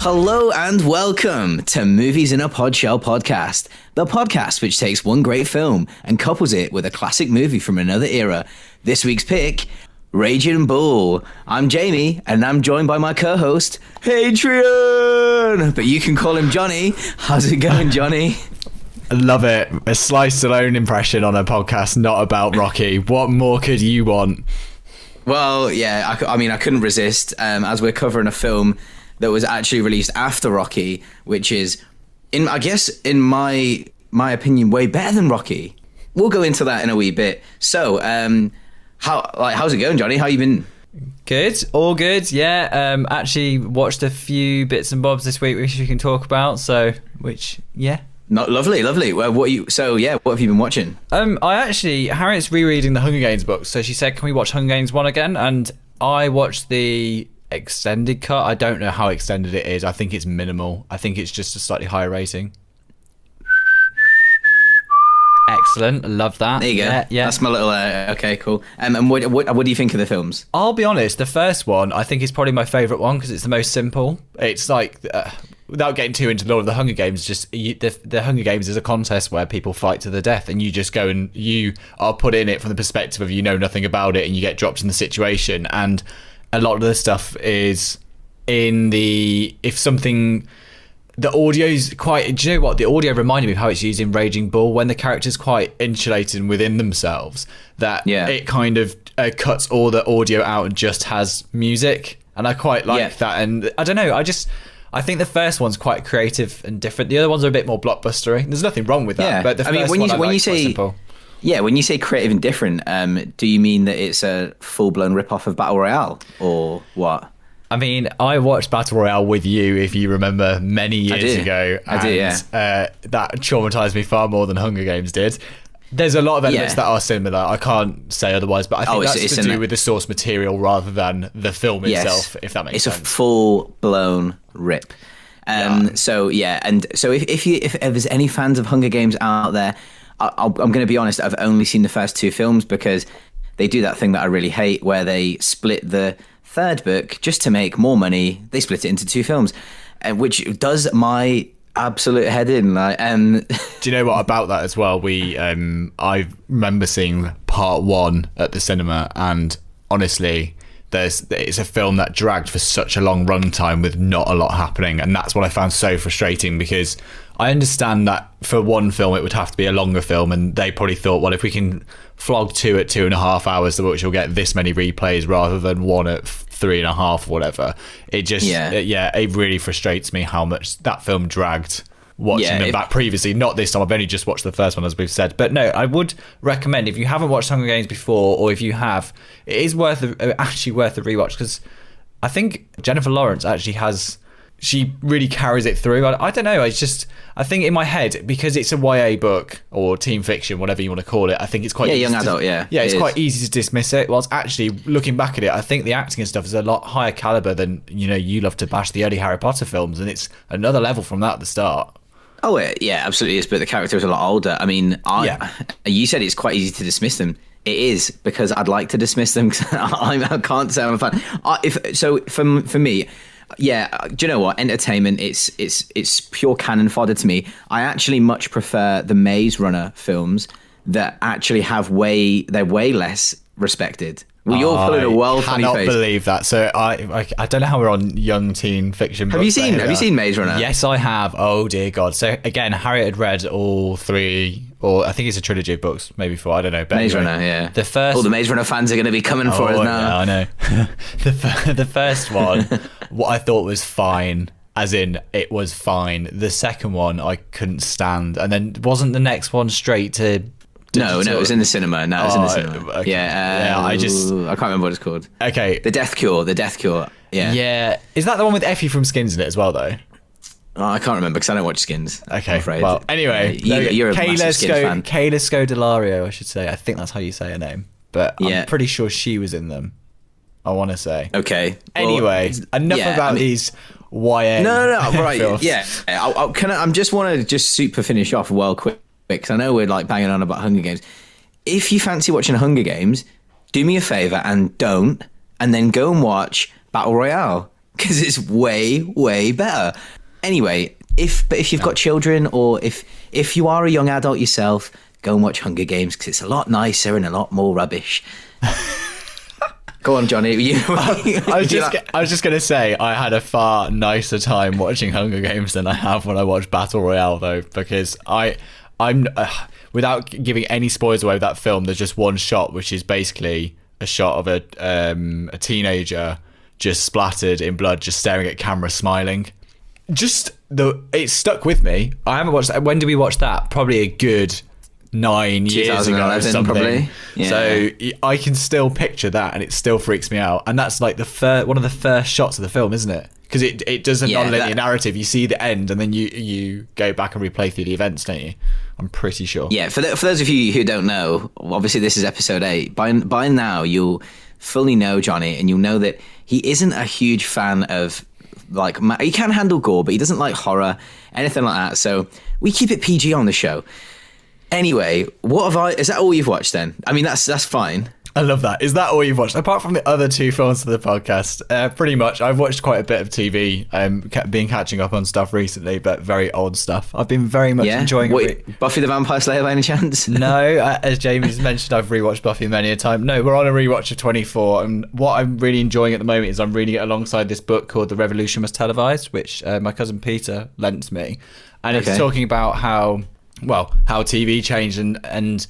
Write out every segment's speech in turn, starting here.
Hello and welcome to Movies in a Podshell podcast, the podcast which takes one great film and couples it with a classic movie from another era. This week's pick, Raging Bull. I'm Jamie, and I'm joined by my co-host, Hadrian, but you can call him Johnny. How's it going, Johnny? I love it. A Slice Stallone impression on a podcast not about Rocky. What more could you want? Well, yeah, I mean, I couldn't resist, as we're covering a film that was actually released after Rocky, which is, in my opinion, way better than Rocky. We'll go into that in a wee bit. So, how's it going, Johnny? How you been? Good, all good. Yeah, actually watched a few bits and bobs this week which we can talk about. Not lovely. Well, what have you been watching? Harriet's rereading the Hunger Games books, so she said, "Can we watch Hunger Games 1 again?" And I watched the extended cut. I don't know how extended it is. I think it's minimal. I think it's just a slightly higher rating. Excellent, love that. There you go. Yeah. That's my little. Okay, cool. And what do you think of the films? I'll be honest. The first one, I think, is probably my favourite one because it's the most simple. It's like, without getting too into Lord of the Hunger Games, the Hunger Games is a contest where people fight to the death, and you just go and you are put in it from the perspective of you know nothing about it, and you get dropped in the situation. And a lot of the stuff is the audio's quite. Do you know what? The audio reminded me of how it's used in Raging Bull when the character's quite insulated within themselves. It kind of cuts all the audio out and just has music, and I quite like that. And I don't know. I think the first one's quite creative and different. The other ones are a bit more blockbustery. There's nothing wrong with that. Yeah. But the first when you say simple. Yeah, when you say creative and different, do you mean that it's a full-blown rip-off of Battle Royale, or what? I mean, I watched Battle Royale with you, if you remember, many years ago. I do, yeah. That traumatised me far more than Hunger Games did. There's a lot of elements that are similar. I can't say otherwise, but I think that's to do with the source material rather than the film itself, if that makes sense. It's a full-blown rip. So if there's any fans of Hunger Games out there, I'm going to be honest, I've only seen the first two films because they do that thing that I really hate where they split the third book just to make more money. They split it into two films, which does my absolute head in. Do you know what about that as well? I remember seeing part one at the cinema, and honestly, it's a film that dragged for such a long runtime with not a lot happening, and that's what I found so frustrating, because I understand that for one film it would have to be a longer film, and they probably thought, well, if we can flog 2 at 2.5 hours, which will get this many replays rather than 1 at 3.5 or whatever, it just it really frustrates me how much that film dragged watching them back previously. Not this time, I've only just watched the first one, as we've said. But no, I would recommend, if you haven't watched Hunger Games before, or if you have, it is actually worth a rewatch, because I think Jennifer Lawrence actually she really carries it through. I don't know, I think in my head, because it's a YA book or teen fiction, whatever you want to call it, I think it's quite young adult. It's quite easy to dismiss it. Whilst actually looking back at it, I think the acting and stuff is a lot higher caliber than, you love to bash the early Harry Potter films, and it's another level from that at the start. Oh yeah, absolutely is. But the character is a lot older. I mean, you said it's quite easy to dismiss them. It is, because I'd like to dismiss them because I can't say I'm a fan. For me. Yeah, do you know what? Entertainment, it's pure cannon fodder to me. I actually much prefer the Maze Runner films that actually they're way less respected. Well, you're pulling a funny face. I cannot believe that. So I don't know how we're on young teen fiction. Have you seen Maze Runner? Yes, I have. Oh dear God. So again, Harriet had read all 3, or I think it's a trilogy of books, maybe 4. I don't know. But Maze Runner, yeah. All the Maze Runner fans are going to be coming for us now. Yeah, I know. The first one, what I thought was fine. As in, it was fine. The second one, I couldn't stand. And then wasn't the next one straight to... No, it was in the cinema. No, it was in the cinema. Okay. I can't remember what it's called. Okay. The Death Cure. Yeah. Yeah. Is that the one with Effie from Skins in it as well, though? Oh, I can't remember because I don't watch Skins. Okay. I'm afraid. Well, anyway, you're a massive Skins fan. Kayla Scodelario, I should say. I think that's how you say her name. But I'm pretty sure she was in them, I want to say. Okay. Anyway, enough about these YA. No. Right. Films. Yeah. I just want to super finish off well quick, because I know we're like banging on about Hunger Games. If you fancy watching Hunger Games, do me a favour and don't, and then go and watch Battle Royale. because it's way, way better. Anyway, if you've got children, or if you are a young adult yourself, go and watch Hunger Games, because it's a lot nicer and a lot more rubbish. Go on, Johnny. I was just going to say, I had a far nicer time watching Hunger Games than I have when I watched Battle Royale, though, because I'm without giving any spoilers away with that film, there's just one shot, which is basically a shot of a teenager just splattered in blood, just staring at camera, smiling. It stuck with me. I haven't watched that. When did we watch that? Probably a good 9 years ago or something. Probably. Yeah. So I can still picture that, and it still freaks me out. And that's like one of the first shots of the film, isn't it? Because it does a non-linear narrative. You see the end, and then you go back and replay through the events, don't you? I'm pretty sure. Yeah. For those of you who don't know, obviously this is episode 8. By now you'll fully know Johnny, and you'll know that he isn't a huge fan of, like, he can handle gore, but he doesn't like horror, anything like that. So we keep it PG on the show. Anyway, is that all you've watched then? I mean, that's fine. I love that. Is that all you've watched? Apart from the other 2 films for the podcast, pretty much. I've watched quite a bit of TV. Been catching up on stuff recently, but very old stuff. I've been very much enjoying it. Buffy the Vampire Slayer by any chance? No, as Jamie's mentioned, I've rewatched Buffy many a time. No, we're on a rewatch of 24, and what I'm really enjoying at the moment is I'm reading it alongside this book called The Revolution Was Televised, which my cousin Peter lent me, and it's talking about how TV changed and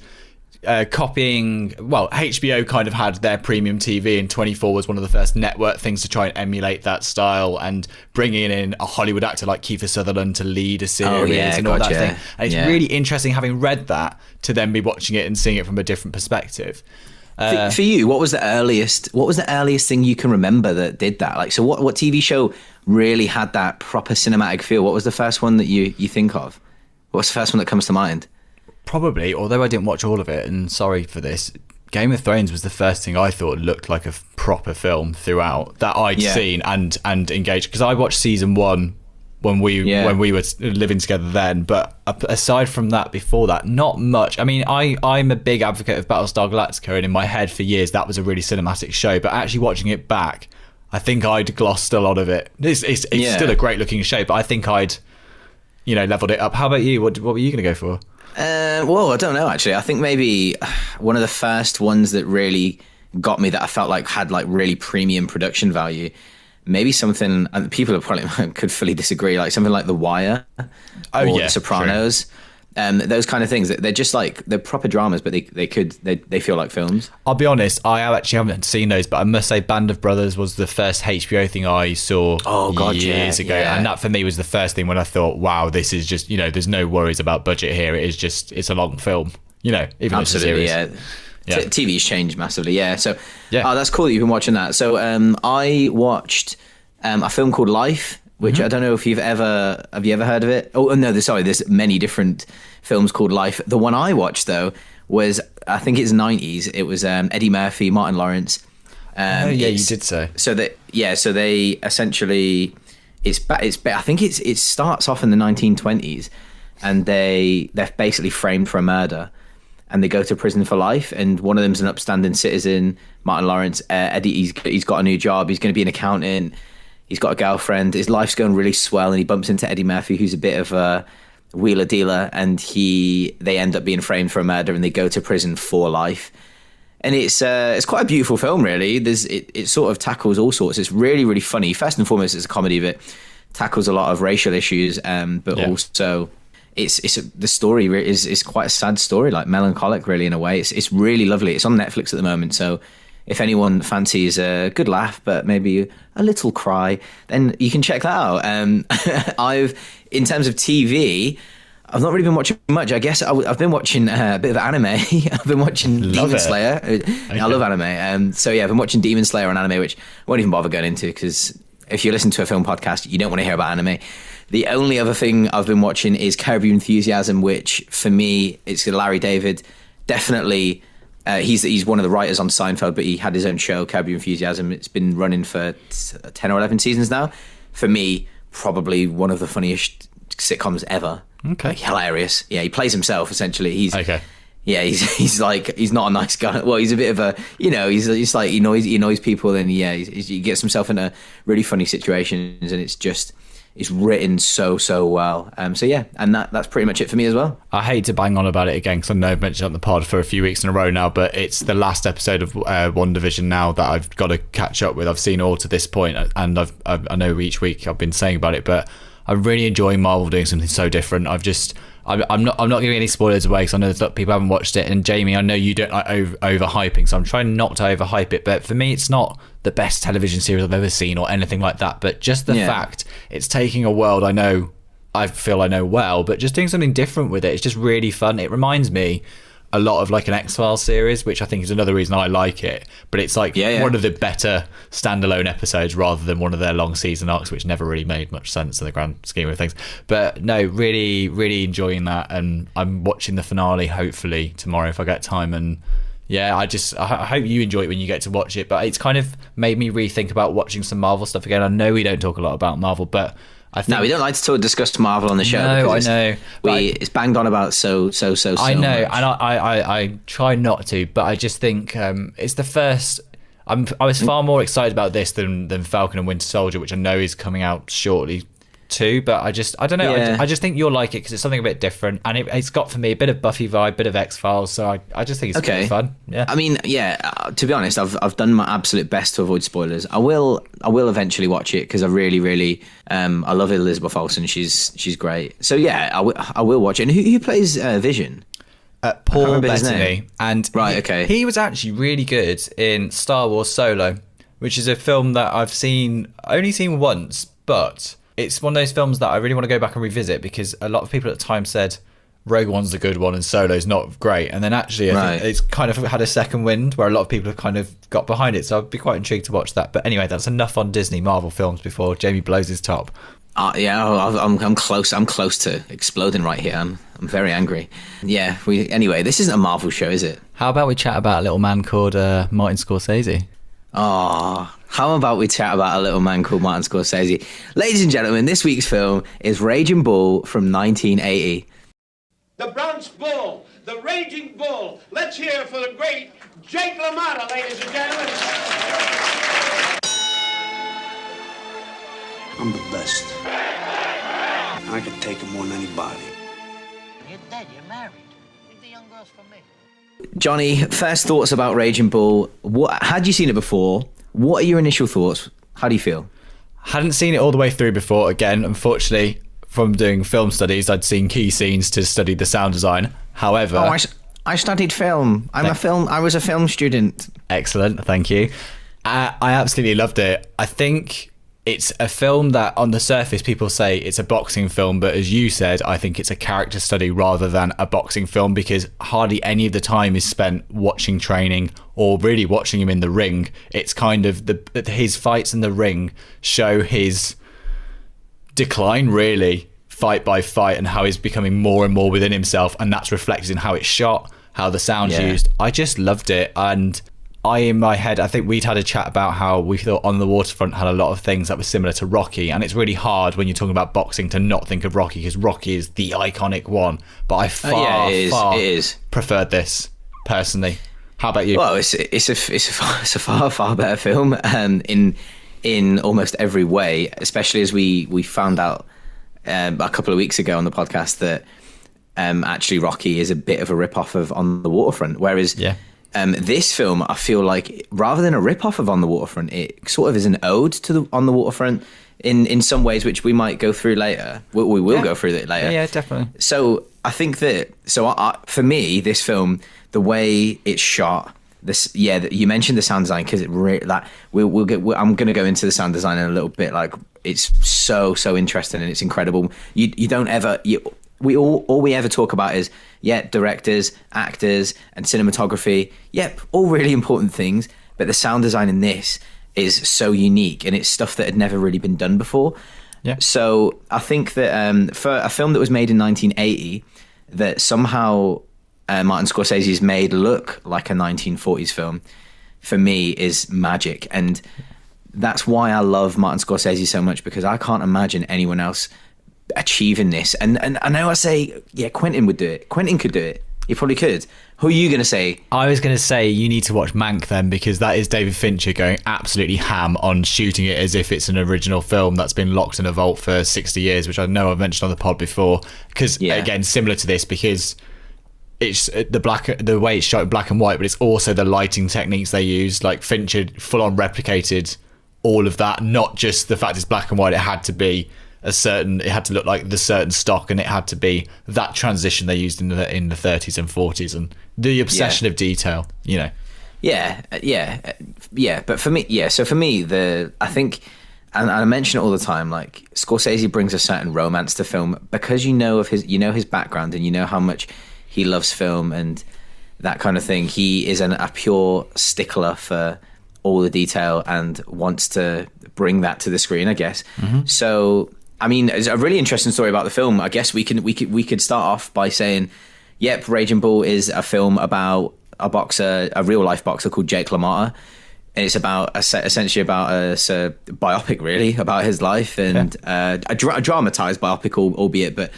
copying. Well, HBO kind of had their premium TV, and 24 was one of the first network things to try and emulate that style, and bringing in a Hollywood actor like Kiefer Sutherland to lead a series and all that thing. And it's really interesting, having read that, to then be watching it and seeing it from a different perspective. For you, what was the earliest thing you can remember that did that? Like, so what TV show really had that proper cinematic feel? What was the first one that you think of? What's the first one that comes to mind? Probably, although I didn't watch all of it, and sorry for this, Game of Thrones was the first thing I thought looked like a proper film throughout that I'd seen and engaged, because I watched season 1 when we were living together then, but aside from that, before that, not much. I mean, I'm a big advocate of Battlestar Galactica, and in my head for years that was a really cinematic show, but actually watching it back, I think I'd glossed a lot of it. It's still a great looking show, but I think I'd leveled it up. How about you? What were you going to go for? Well, I don't know, actually. I think maybe one of the first ones that really got me, that I felt like had like really premium production value, maybe something, and people are probably could fully disagree, like something like The Wire or The Sopranos. True. Those kind of things, they're just like, they're proper dramas, but they feel like films. I'll be honest, I actually haven't seen those, but I must say Band of Brothers was the first HBO thing I saw years ago. And that for me was the first thing when I thought, wow, this is just, there's no worries about budget here. It's a long film, even though it's a series. TV's changed massively, So, that's cool that you've been watching that. So I watched a film called Life, which I don't know if have you ever heard of it? Oh no, there's many different films called Life. The one I watched though was, I think it's 90s. It was Eddie Murphy, Martin Lawrence. You did say. So they essentially, I think it starts off in the 1920s, and they're basically framed for a murder, and they go to prison for life. And one of them's an upstanding citizen, Martin Lawrence. Eddie, he's got a new job. He's going to be an accountant. He's got a girlfriend. His life's going really swell, and he bumps into Eddie Murphy, who's a bit of a wheeler dealer, and they end up being framed for a murder, and they go to prison for life. And it's quite a beautiful film, really. It sort of tackles all sorts. It's really, really funny. First and foremost, it's a comedy, but tackles a lot of racial issues, but also the story is quite a sad story, like melancholic, really, in a way. It's really lovely. It's on Netflix at the moment, so if anyone fancies a good laugh, but maybe a little cry, then you can check that out. In terms of TV, I've not really been watching much. I guess I've been watching a bit of anime. I've been watching Demon Slayer. Okay. I love anime. I've been watching Demon Slayer on anime, which I won't even bother going into, because if you listen to a film podcast, you don't want to hear about anime. The only other thing I've been watching is Curb Your Enthusiasm, which for me, it's Larry David. Definitely, he's one of the writers on Seinfeld, but he had his own show, Curb Your Enthusiasm. It's been running for 10 or 11 seasons now. For me, probably one of the funniest sitcoms ever. Okay. Like, hilarious. Yeah, he plays himself, essentially. Yeah, he's like, he's not a nice guy. Well, he's a bit of a, he's like, he annoys people, and yeah, he gets himself in a really funny situations, and it's written so well. So yeah, and that's pretty much it for me as well. I hate to bang on about it again, because I know I've mentioned it on the pod for a few weeks in a row now, but it's the last episode of WandaVision now that I've got to catch up with. I've seen all to this point, and I know each week I've been saying about it, but I'm really enjoying Marvel doing something so different. I'm not giving any spoilers away, because I know that people haven't watched it. And Jamie, I know you don't like overhyping, so I'm trying not to overhype it. But for me, it's not the best television series I've ever seen or anything like that. But just the fact it's taking a world I feel I know well, but just doing something different with it. It's just really fun. It reminds me a lot of like an X-Files series, which I think is another reason I like it. But it's like one of the better standalone episodes rather than one of their long season arcs, which never really made much sense in the grand scheme of things. But no, really, really enjoying that. And I'm watching the finale hopefully tomorrow if I get time. And yeah, I hope you enjoy it when you get to watch it. But it's kind of made me rethink about watching some Marvel stuff again. I know we don't talk a lot about Marvel, but I think, no, we don't like to discuss Marvel on the show. No, I know. It's banged on about so I know, much. and I try not to, but I just think it's the first. I was far more excited about this than Falcon and Winter Soldier, which I know is coming out shortly too. But I don't know. Yeah. I just think you'll like it because it's something a bit different, and it's got for me a bit of Buffy vibe, bit of X-Files. So I just think it's really fun. Yeah. I mean, to be honest, I've done my absolute best to avoid spoilers. I will eventually watch it because I really, really I love Elizabeth Olsen. She's great. So yeah, I will watch it. And who plays Vision? Paul Bettany, and he was actually really good in Star Wars Solo, which is a film that I've only seen once, but it's one of those films that I really want to go back and revisit, because a lot of people at the time said Rogue One's the good one and Solo's not great, and then actually I think it's kind of had a second wind where a lot of people have kind of got behind it, so I'd be quite intrigued to watch that. But anyway, that's enough on Disney Marvel films before Jamie blows his top. I'm close to exploding right here. I'm very angry. Yeah, anyway, this isn't a Marvel show, is it? How about we chat about a little man called Martin Scorsese? Oh, how about we chat about a little man called Martin Scorsese? Ladies and gentlemen, this week's film is Raging Bull from 1980. The Bronx Bull, the Raging Bull. Let's hear for the great Jake LaMotta, ladies and gentlemen. I'm the best. I can take him more than anybody. You're dead, you're married. Leave the young girls for me. Johnny, first thoughts about Raging Bull. Had you seen it before? What are your initial thoughts? How do you feel? Hadn't seen it all the way through before. Again, unfortunately, from doing film studies, I'd seen key scenes to study the sound design. However, I studied film. I was a film student. Excellent, thank you. I absolutely loved it. I think it's a film that on the surface people say it's a boxing film, but as you said, I think it's a character study rather than a boxing film, because hardly any of the time is spent watching training or really watching him in the ring. It's kind of his fights in the ring show his decline, really, fight by fight, and how he's becoming more and more within himself, and that's reflected in how it's shot, how the sound's used. I just loved it. And in my head, I think we'd had a chat about how we thought On the Waterfront had a lot of things that were similar to Rocky, and it's really hard when you're talking about boxing to not think of Rocky, because Rocky is the iconic one. But I far preferred this personally. How about you? Well, it's a far better film in almost every way, especially as we found out a couple of weeks ago on the podcast that actually Rocky is a bit of a rip-off of On the Waterfront, whereas this film, I feel like, rather than a rip-off of On the Waterfront, it sort of is an ode to On the Waterfront in some ways, which we might go through later. We will go through it later. Yeah, definitely. So I think that for me, this film, the way it's shot, you mentioned the sound design, because I'm going to go into the sound design in a little bit. Like, it's so interesting and it's incredible. All we ever talk about is directors, actors, and cinematography. Yep, all really important things. But the sound design in this is so unique, and it's stuff that had never really been done before. Yeah. So I think that for a film that was made in 1980, that somehow Martin Scorsese's made look like a 1940s film, for me, is magic. And that's why I love Martin Scorsese so much, because I can't imagine anyone else achieving this. And I know I say, Quentin would do it. Quentin could do it. You probably could. Who are you going to say? I was going to say you need to watch Mank then, because that is David Fincher going absolutely ham on shooting it as if it's an original film that's been locked in a vault for 60 years, which I know I've mentioned on the pod before. Because, again, similar to this, because it's the way it's shot in black and white, but it's also the lighting techniques they use. Like, Fincher full-on replicated all of that, not just the fact it's black and white. It had to be it had to look like the certain stock, and it had to be that transition they used in the 30s and 40s, and the obsession of detail, you know. But for me, so for me, I think, and I mention it all the time, like, Scorsese brings a certain romance to film because you know his background, and you know how much he loves film and that kind of thing. He is a pure stickler for all the detail and wants to bring that to the screen, I guess. So, I mean, it's a really interesting story about the film. I guess we could start off by saying, yep, Raging Bull is a film about a boxer, a real life boxer called Jake LaMotta, and it's essentially about a biopic, really, about his life, and a dramatized biopic, albeit, but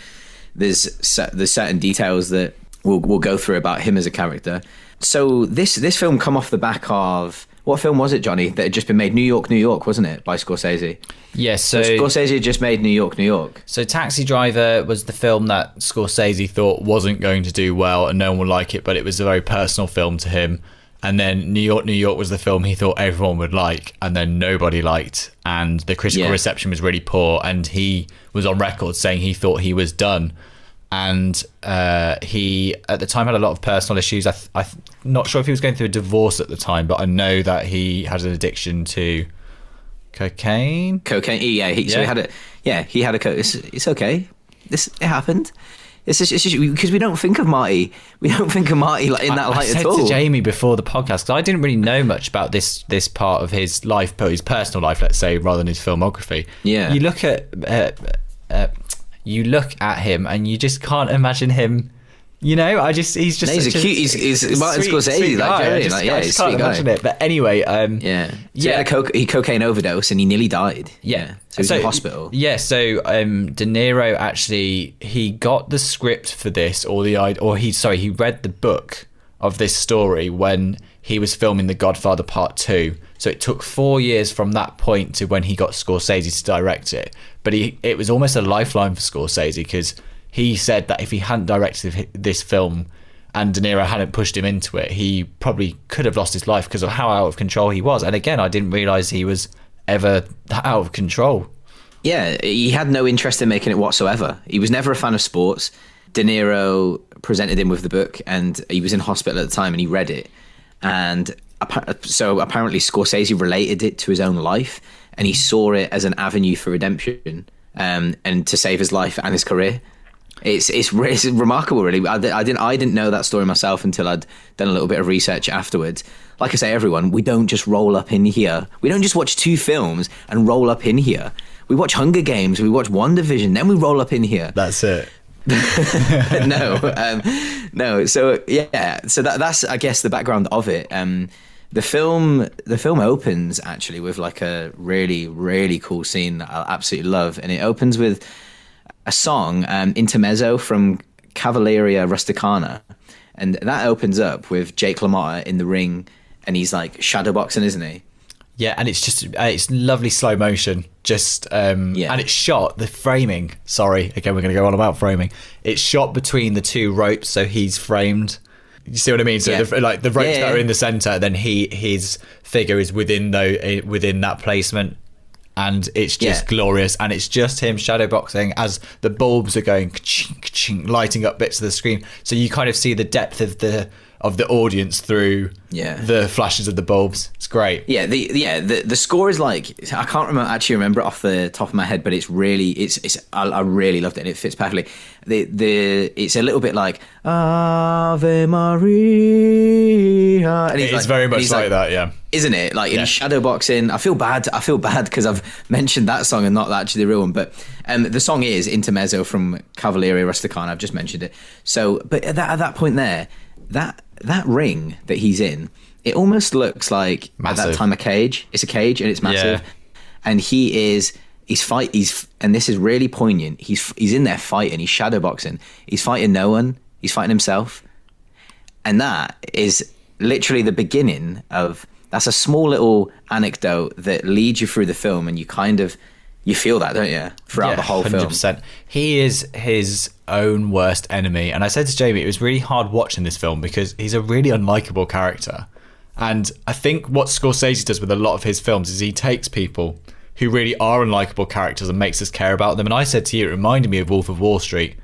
there's certain details that we'll go through about him as a character. So this film come off the back of, what film was it, Johnny, that had just been made? New York, wasn't it, by Scorsese? Yes. So Scorsese had just made New York. So Taxi Driver was the film that Scorsese thought wasn't going to do well and no one would like it, but it was a very personal film to him. And then New York was the film he thought everyone would like, and then nobody liked, and the critical reception was really poor, and he was on record saying he thought he was done. And he at the time had a lot of personal issues. I'm not sure if he was going through a divorce at the time, but I know that he had an addiction to cocaine. So he had it. Yeah, he had a it's okay. It happened. It's just because we don't think of Marty. We don't think of Marty like in that light at all. I said to Jamie before the podcast, because I didn't really know much about this part of his life, but his personal life, let's say, rather than his filmography. Yeah, you look at him and you just can't imagine him. You know, he's just he's cute. He's Martin Scorsese, I just can't imagine it. But anyway, he cocaine overdose and he nearly died. Yeah, so he was in hospital. Yeah, so De Niro actually, he got the script for this, he read the book of this story when he was filming The Godfather Part 2. So it took 4 years from that point to when he got Scorsese to direct it. But it was almost a lifeline for Scorsese, because he said that if he hadn't directed this film and De Niro hadn't pushed him into it, he probably could have lost his life because of how out of control he was. And again, I didn't realise he was ever that out of control. Yeah, he had no interest in making it whatsoever. He was never a fan of sports. De Niro presented him with the book, and he was in hospital at the time, and he read it. And so apparently Scorsese related it to his own life, and he saw it as an avenue for redemption, and to save his life and his career. It's remarkable, really. I didn't know that story myself until I'd done a little bit of research afterwards. Like I say, everyone, we don't just roll up in here. We don't just watch 2 films and roll up in here. We watch Hunger Games, we watch WandaVision, then we roll up in here. That's it. No. So yeah, so that's I guess the background of it. The film opens actually with like a really, really cool scene that I absolutely love, and it opens with a song, Intermezzo from Cavalleria Rusticana, and that opens up with Jake LaMotta in the ring, and he's like shadowboxing, isn't he? Yeah, and it's just it's lovely slow motion, and it's shot, the framing. Sorry, again we're going to go on about framing. It's shot between the 2 ropes, so he's framed. You see what I mean? So the ropes that are in the center, then his figure is within that placement. And it's just glorious, and it's just him shadowboxing as the bulbs are going ka-ching, ka-ching, lighting up bits of the screen. So you kind of see the depth of the audience through the flashes of the bulbs. It's great. Yeah, the score is like, I can't remember it off the top of my head, but it's really I really loved it, and it fits perfectly. It's a little bit like Ave Maria, and it's very much like that, yeah. Isn't it? Like in shadowboxing, I feel bad because I've mentioned that song and not actually the real one. But the song is Intermezzo from Cavalleria Rusticana. I've just mentioned it. So, but at that point there, that ring that he's in, it almost looks like massive. At that time a cage. It's a cage and it's massive. Yeah. And and this is really poignant. He's in there fighting. He's shadowboxing. He's fighting no one. He's fighting himself. And that is literally the beginning of, that's a small little anecdote that leads you through the film, and you feel that, don't you, throughout the whole 100%. Film. He is his own worst enemy. And I said to Jamie, it was really hard watching this film because he's a really unlikable character. And I think what Scorsese does with a lot of his films is he takes people who really are unlikable characters and makes us care about them. And I said to you, it reminded me of Wolf of Wall Street.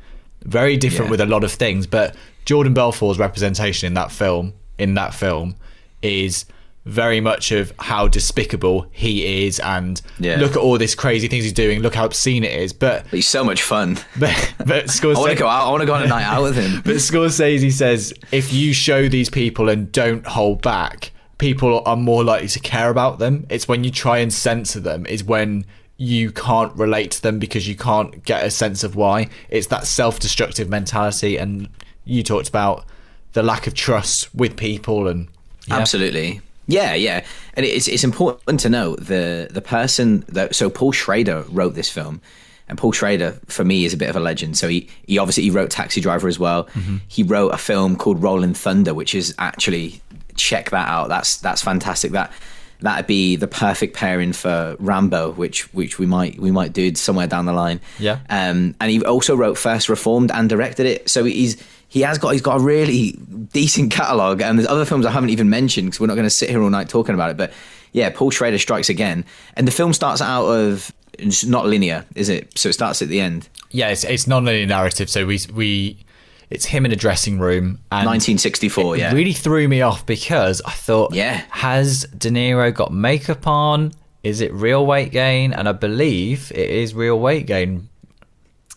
Very different with a lot of things, but Jordan Belfort's representation in that film is very much of how despicable he is, and look at all this crazy things he's doing, look how obscene it is, but he's so much fun. But Scorsese, I want to go on a night out with him. But Scorsese says if you show these people and don't hold back, people are more likely to care about them. It's when you try and censor them is when you can't relate to them because you can't get a sense of why. It's that self-destructive mentality, and you talked about the lack of trust with people. And absolutely. Yeah, and it's important to know the person that. So Paul Schrader wrote this film, and Paul Schrader for me is a bit of a legend. So he obviously wrote Taxi Driver as well. Mm-hmm. He wrote a film called Rolling Thunder, which is actually, check that out. That's fantastic. That'd be the perfect pairing for Rambo, which we might do somewhere down the line. Yeah. And he also wrote First Reformed and directed it. So he's got a really decent catalogue, and there's other films I haven't even mentioned because we're not going to sit here all night talking about it. But yeah, Paul Schrader strikes again, and the film starts out of, it's not linear, is it? So it starts at the end. Yeah, it's non-linear narrative. So it's him in a dressing room. And 1964. It really threw me off because I thought, has De Niro got makeup on? Is it real weight gain? And I believe it is real weight gain.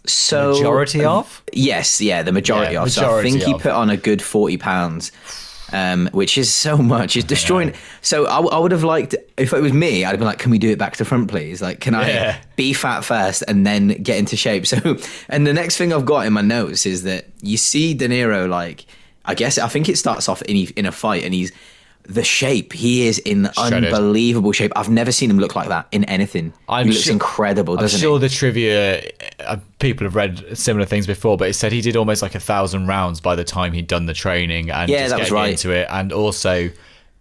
So majority of? Yes, the majority of. So I think he put on a good 40 pounds, which is so much. It's destroying. So I would have liked, if it was me, I'd have been like, can we do it back to front, please? Like, can I be fat first and then get into shape? So, and the next thing I've got in my notes is that you see De Niro, like, I think it starts off in a fight, and the shape, he is in shredded, unbelievable shape. I've never seen him look like that in anything. He looks incredible, doesn't he? I'm sure the trivia, people have read similar things before, but it said he did almost like 1,000 rounds by the time he'd done the training and just getting into it. And also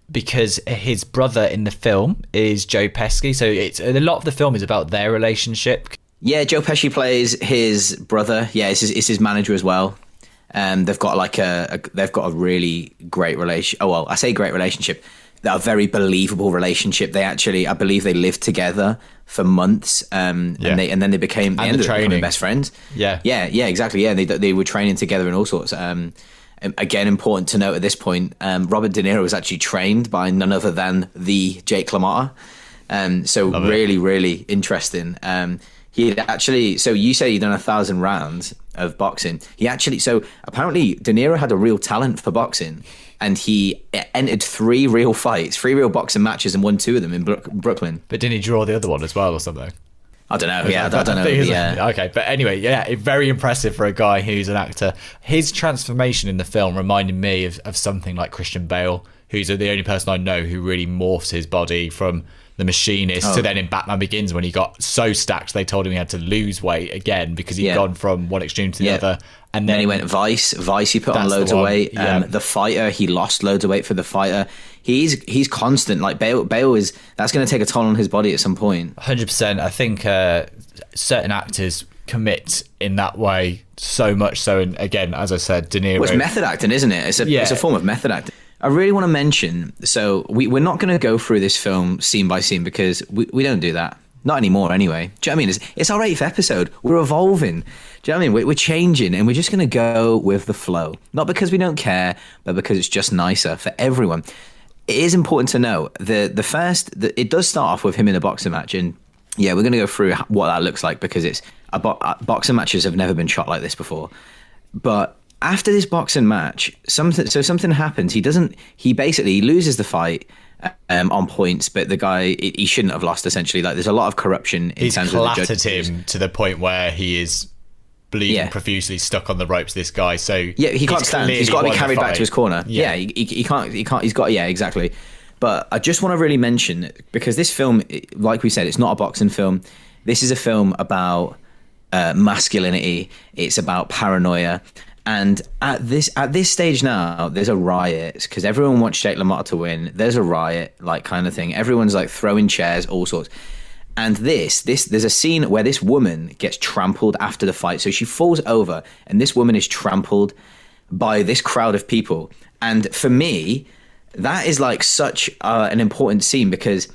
because his brother in the film is Joe Pesci, so a lot of the film is about their relationship. Yeah, Joe Pesci plays his brother. Yeah, it's his manager as well. They've got they've got a really great relation. Oh well, I say great relationship. They're a very believable relationship. They actually, I believe, they lived together for months, and then they became best friends. Yeah, exactly. Yeah, they were training together and all sorts. Again, important to note at this point, Robert De Niro was actually trained by none other than the Jake LaMotta. So really interesting. He had actually, so you say he'd done 1,000 rounds of boxing. So apparently De Niro had a real talent for boxing, and he entered 3 real boxing matches, and won 2 of them in Brooklyn. But didn't he draw the other one as well or something? I don't know. Yeah, I don't know. Yeah. Okay, but anyway, very impressive for a guy who's an actor. His transformation in the film reminded me of something like Christian Bale, who's the only person I know who really morphs his body from The Machinist to then in Batman Begins, when he got so stacked they told him he had to lose weight again because he'd gone from one extreme to the other. And then he went Vice he put on loads of weight. The Fighter, he lost loads of weight for The Fighter. He's constant. Like Bale is, that's going to take a toll on his body at some point. 100%. I think certain actors commit in that way so much so, and again, as I said, De Niro, it's method acting, isn't it? It's a form of method acting. I really want to mention, so we're not going to go through this film scene by scene because we don't do that. Not anymore, anyway. Do you know what I mean? It's our 8th episode. We're evolving. Do you know what I mean? We're changing, and we're just going to go with the flow. Not because we don't care, but because it's just nicer for everyone. It is important to know it does start off with him in a boxing match, and we're going to go through what that looks like because it's boxing matches have never been shot like this before. But after this boxing match, something happens. He basically loses the fight on points, but the guy, he shouldn't have lost, essentially. Like, there's a lot of corruption in terms of the judges. He's clattered him to the point where he is bleeding profusely, stuck on the ropes, this guy. So he can't stand. He's got to be carried back to his corner. He can't. He's got. Yeah, exactly. But I just want to really mention, because this film, like we said, it's not a boxing film. This is a film about masculinity. It's about paranoia. And at this stage now, there's a riot because everyone wants Jake LaMotta to win. There's a riot, like, kind of thing. Everyone's like throwing chairs, all sorts. And there's a scene where this woman gets trampled after the fight. So she falls over, and this woman is trampled by this crowd of people. And for me, that is like such an important scene because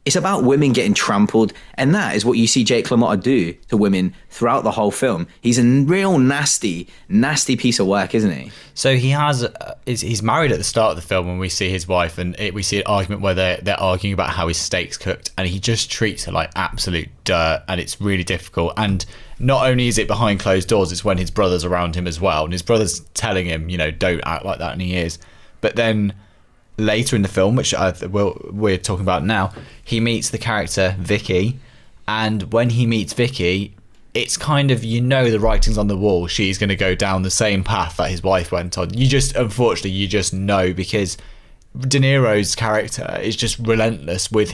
it's about women getting trampled, and that is what you see Jake LaMotta do to women throughout the whole film. He's a real nasty piece of work, isn't he? So he's married at the start of the film when we see his wife, and we see an argument where they're arguing about how his steak's cooked, and he just treats her like absolute dirt, and it's really difficult. And not only is it behind closed doors, it's when his brother's around him as well, and his brother's telling him, don't act like that, and he is. But then later in the film, which we're talking about now, he meets the character Vicky, and when he meets Vicky, it's kind of, the writing's on the wall. She's going to go down the same path that his wife went on. Unfortunately, you just know, because De Niro's character is just relentless with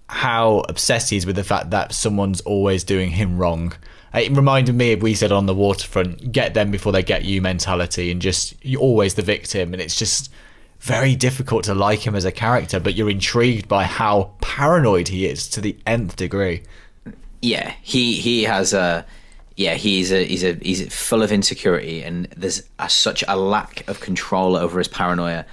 how obsessed he is with the fact that someone's always doing him wrong. It reminded me of, we said on The Waterfront, get them before they get you mentality, and just, you're always the victim, and it's just very difficult to like him as a character, but you're intrigued by how paranoid he is to the nth degree. Yeah, he has he's full of insecurity, and there's such a lack of control over his paranoia,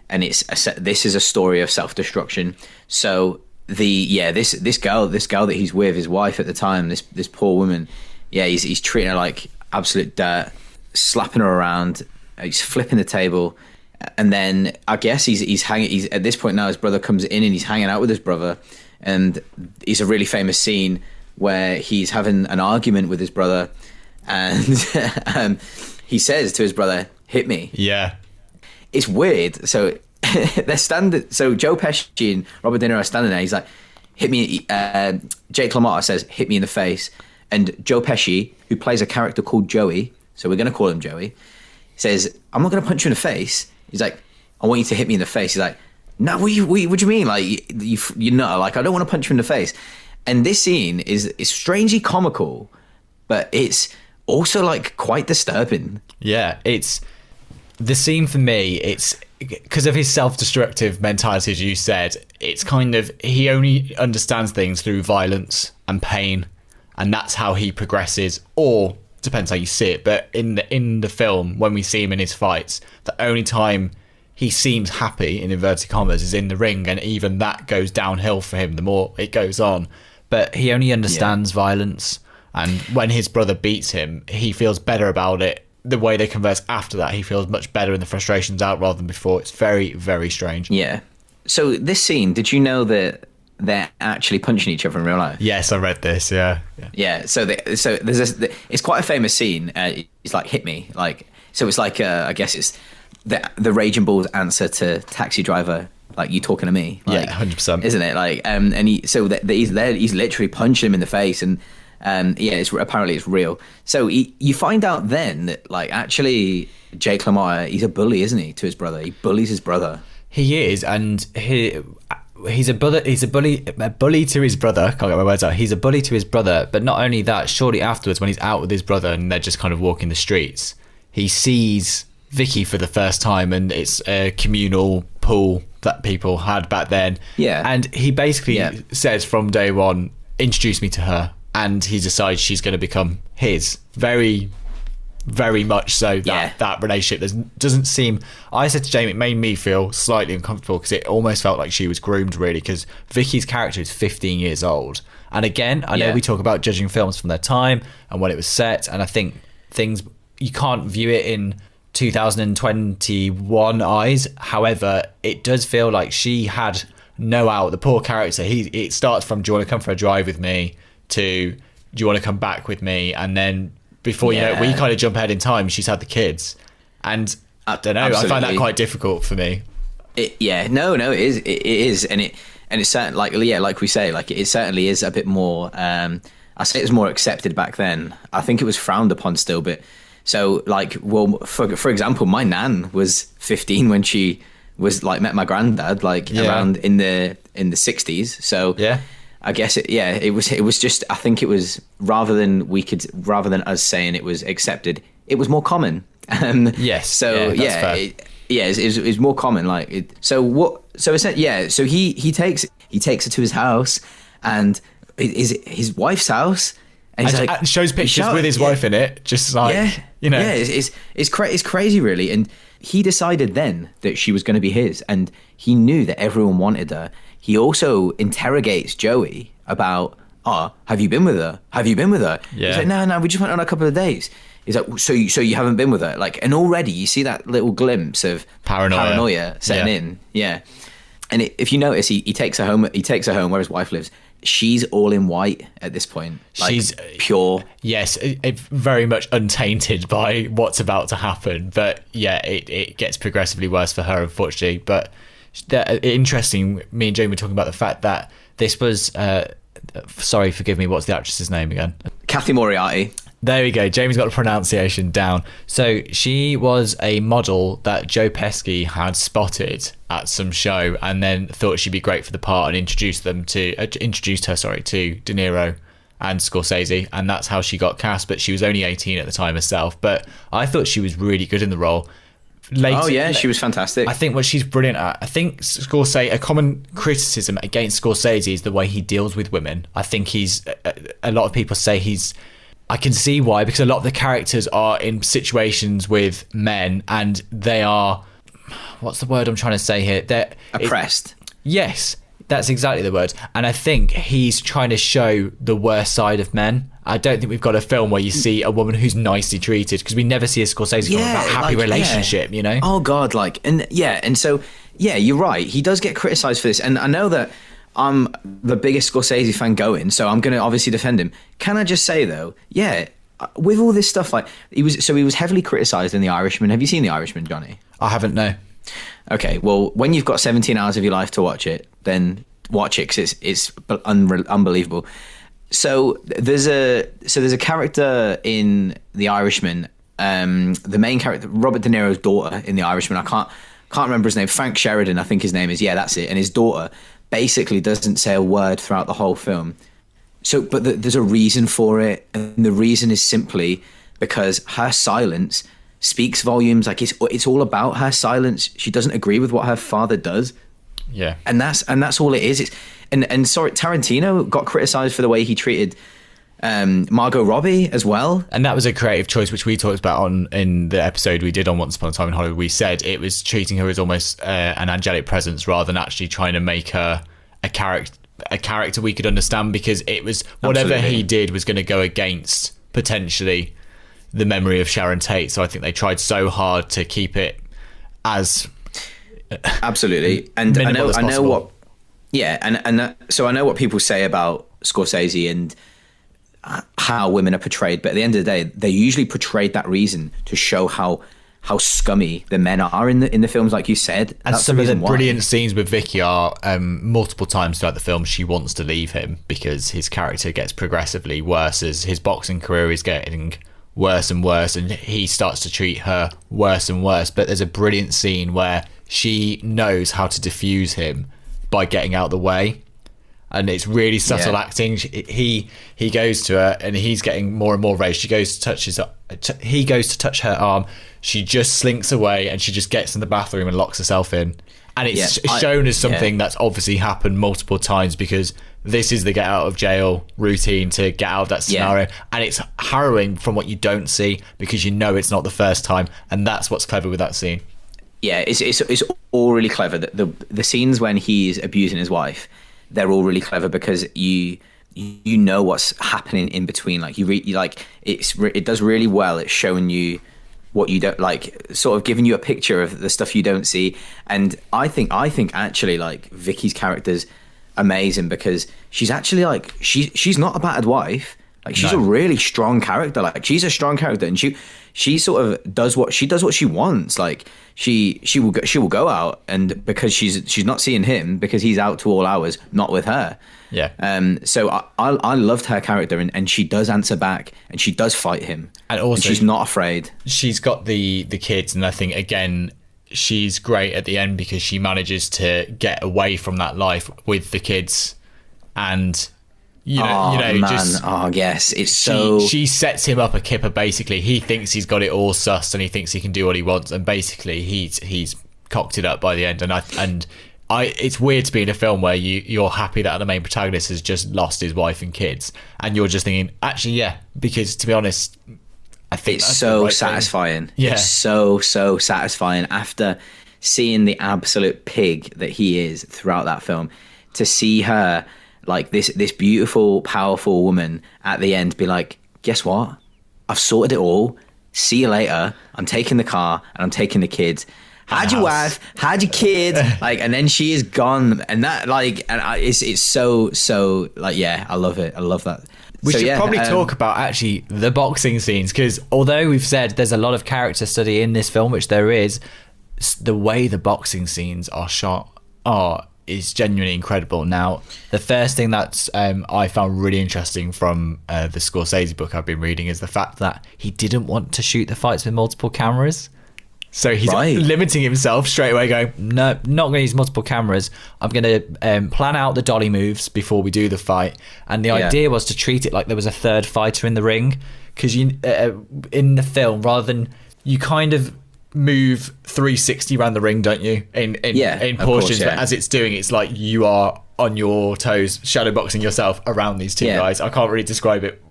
and this is a story of self-destruction. So this girl that he's with, his wife at the time, this poor woman, he's treating her like absolute dirt, slapping her around, he's flipping the table. And then I guess he's at this point now, his brother comes in and he's hanging out with his brother, and it's a really famous scene where he's having an argument with his brother, and he says to his brother, "Hit me." Yeah, it's weird. So they're standing. So Joe Pesci and Robert De Niro are standing there. He's like, "Hit me." Jake LaMotta says, "Hit me in the face," and Joe Pesci, who plays a character called Joey, so we're going to call him Joey, says, "I'm not going to punch you in the face." He's like, "I want you to hit me in the face." He's like, "No, what do you mean? Like, you know, like, I don't want to punch you in the face." And this scene is strangely comical, but it's also like quite disturbing. Yeah, it's the scene for me. It's because of his self-destructive mentality, as you said. It's kind of, he only understands things through violence and pain, and that's how he progresses. Or depends how you see it, but in the film, when we see him in his fights, the only time he seems happy, in inverted commas, is in the ring, and even that goes downhill for him the more it goes on. But he only understands violence, and when his brother beats him, he feels better about it. The way they converse after that, he feels much better, and the frustration's out rather than before. It's very, very strange. Yeah. So this scene, did you know that they're actually punching each other in real life? Yes, I read this. Yeah. So there's it's quite a famous scene. It's like, "Hit me," like, so it's like I guess it's the Raging Bull's answer to Taxi Driver, like, "You talking to me?" Like, 100%, isn't it? Like, and he's there. He's literally punching him in the face, and apparently it's real. So you find out then that, like, actually Jake LaMotta, he's a bully, isn't he, to his brother? He bullies his brother. He is, and he's a bully to his brother. Can't get my words out. He's a bully to his brother, but not only that, shortly afterwards, when he's out with his brother and they're just kind of walking the streets, he sees Vicky for the first time, and it's a communal pool that people had back then. Yeah. And he basically says from day one, "Introduce me to her," and he decides she's going to become his. Very, very much so. That relationship doesn't seem. I said to Jamie, it made me feel slightly uncomfortable because it almost felt like she was groomed, really, because Vicky's character is 15 years old. And again, I know we talk about judging films from their time and when it was set, and I think things, you can't view it in 2021 eyes. However, it does feel like she had no out. The poor character, it starts from, "Do you want to come for a drive with me?" to, "Do you want to come back with me?" And then before you know it, we kind of jump ahead in time, she's had the kids. And I don't know, absolutely. I find that quite difficult for me. It is, and it's certainly, like we say, like, it certainly is a bit more. I say it was more accepted back then. I think it was frowned upon still, but so, like, well, for example, my nan was 15 when she was, like, met my granddad, like, around in the 60s. So I guess it was just, I think it was, rather than us saying it was accepted, it was more common. Yes. So that's fair. It's more common. So he takes her to his house, and is it his wife's house? And he's and shows pictures with his wife in it, just like it's crazy, really. And he decided then that she was going to be his, and he knew that everyone wanted her. He also interrogates Joey about, have you been with her? Have you been with her? Yeah. He's like, no, we just went on a couple of days. He's like, so you haven't been with her? Like, and already you see that little glimpse of paranoia setting in. Yeah. And if you notice, he takes her home. He takes her home where his wife lives. She's all in white at this point. Like, she's pure. Yes, very much untainted by what's about to happen. But yeah, it gets progressively worse for her, unfortunately. But interesting, me and Jane were talking about the fact that this was... sorry, forgive me, what's the actress's name again? Kathy Moriarty. There we go. Jamie's got the pronunciation down. So she was a model that Joe Pesci had spotted at some show, and then thought she'd be great for the part, and introduced her to De Niro and Scorsese, and that's how she got cast. But she was only 18 at the time herself. But I thought she was really good in the role. She was fantastic. I think what she's brilliant at, I think Scorsese, a common criticism against Scorsese is the way he deals with women. I think a lot of people say I can see why, because a lot of the characters are in situations with men, and they are, what's the word I'm trying to say here? They're oppressed. Yes, that's exactly the word. And I think he's trying to show the worst side of men. I don't think we've got a film where you see a woman who's nicely treated, because we never see a Scorsese film about a happy relationship, you know? Oh God, and so you're right. He does get criticised for this, and I know that I'm the biggest Scorsese fan going, so I'm going to obviously defend him. Can I just say though, with all this stuff, like he was heavily criticised in The Irishman. Have you seen The Irishman, Johnny? I haven't, no. Okay, well, when you've got 17 hours of your life to watch it, then watch it, because it's unbelievable. So there's a character in The Irishman, the main character, Robert De Niro's daughter in The Irishman. I can't remember his name. Frank Sheridan, I think his name is. Yeah, that's it. And his daughter basically doesn't say a word throughout the whole film. So, but there's a reason for it, and the reason is simply because her silence speaks volumes. Like it's all about her silence. She doesn't agree with what her father does. Yeah, and that's all it is. And sorry, Tarantino got criticized for the way he treated Margot Robbie as well. And that was a creative choice, which we talked about in the episode we did on Once Upon a Time in Hollywood. We said it was treating her as almost an angelic presence, rather than actually trying to make her a character we could understand, because it was whatever he did was going to go against potentially the memory of Sharon Tate. So I think they tried so hard to keep it as absolutely. And I know what. Yeah, so I know what people say about Scorsese and how women are portrayed, but at the end of the day, they usually portrayed that reason to show how scummy the men are in the films, like you said. And some of the brilliant scenes with Vicky are multiple times throughout the film she wants to leave him, because his character gets progressively worse as his boxing career is getting worse and worse, and he starts to treat her worse and worse. But there's a brilliant scene where she knows how to diffuse him by getting out of the way, and it's really subtle acting. He goes to her, and he's getting more and more raged. He goes to touch her arm. She just slinks away, and she just gets in the bathroom and locks herself in. And it's shown as something that's obviously happened multiple times, because this is the get out of jail routine to get out of that scenario. And it's harrowing from what you don't see, because you know it's not the first time, and that's what's clever with that scene. Yeah, it's all really clever. The scenes when he's abusing his wife, they're all really clever, because you know what's happening in between. Like it does really well. It's showing you what you don't like, sort of giving you a picture of the stuff you don't see. And I think actually, like, Vicky's character's amazing, because she's actually like she's not a battered wife. Like, she's a really strong character. Like, she's a strong character, and she sort of does what she wants. Like, she will go out, and because she's not seeing him, because he's out to all hours, not with her. Yeah. So I loved her character, and she does answer back, and she does fight him, and also and she's not afraid. She's got the kids, and I think again she's great at the end, because she manages to get away from that life with the kids, and Man. Just Yes, it's so. She sets him up a kipper. Basically, he thinks he's got it all sussed, and he thinks he can do what he wants, and basically he's cocked it up by the end. And it's weird to be in a film where you're happy that the main protagonist has just lost his wife and kids, and you're just thinking, actually, yeah, because to be honest, I think it's so satisfying. Yeah, it's so satisfying after seeing the absolute pig that he is throughout that film, to see her like this beautiful, powerful woman at the end be like, guess what? I've sorted it all. See you later. I'm taking the car and I'm taking the kids. Had your wife, had your kids, like, and then she is gone, and that, like, it's so like, yeah, I love it. I love that. We should probably talk about actually the boxing scenes, because although we've said there's a lot of character study in this film, which there is, the way the boxing scenes are shot is genuinely incredible. Now, the first thing that I found really interesting from the Scorsese book I've been reading is the fact that he didn't want to shoot the fights with multiple cameras. So he's limiting himself straight away, going, no, not going to use multiple cameras. I'm going to plan out the dolly moves before we do the fight. And the idea was to treat it like there was a third fighter in the ring. Because in the film, rather than, you kind of move 360 around the ring, don't you? In portions, but as it's doing, it's like you are on your toes, shadowboxing yourself around these two guys. I can't really describe it.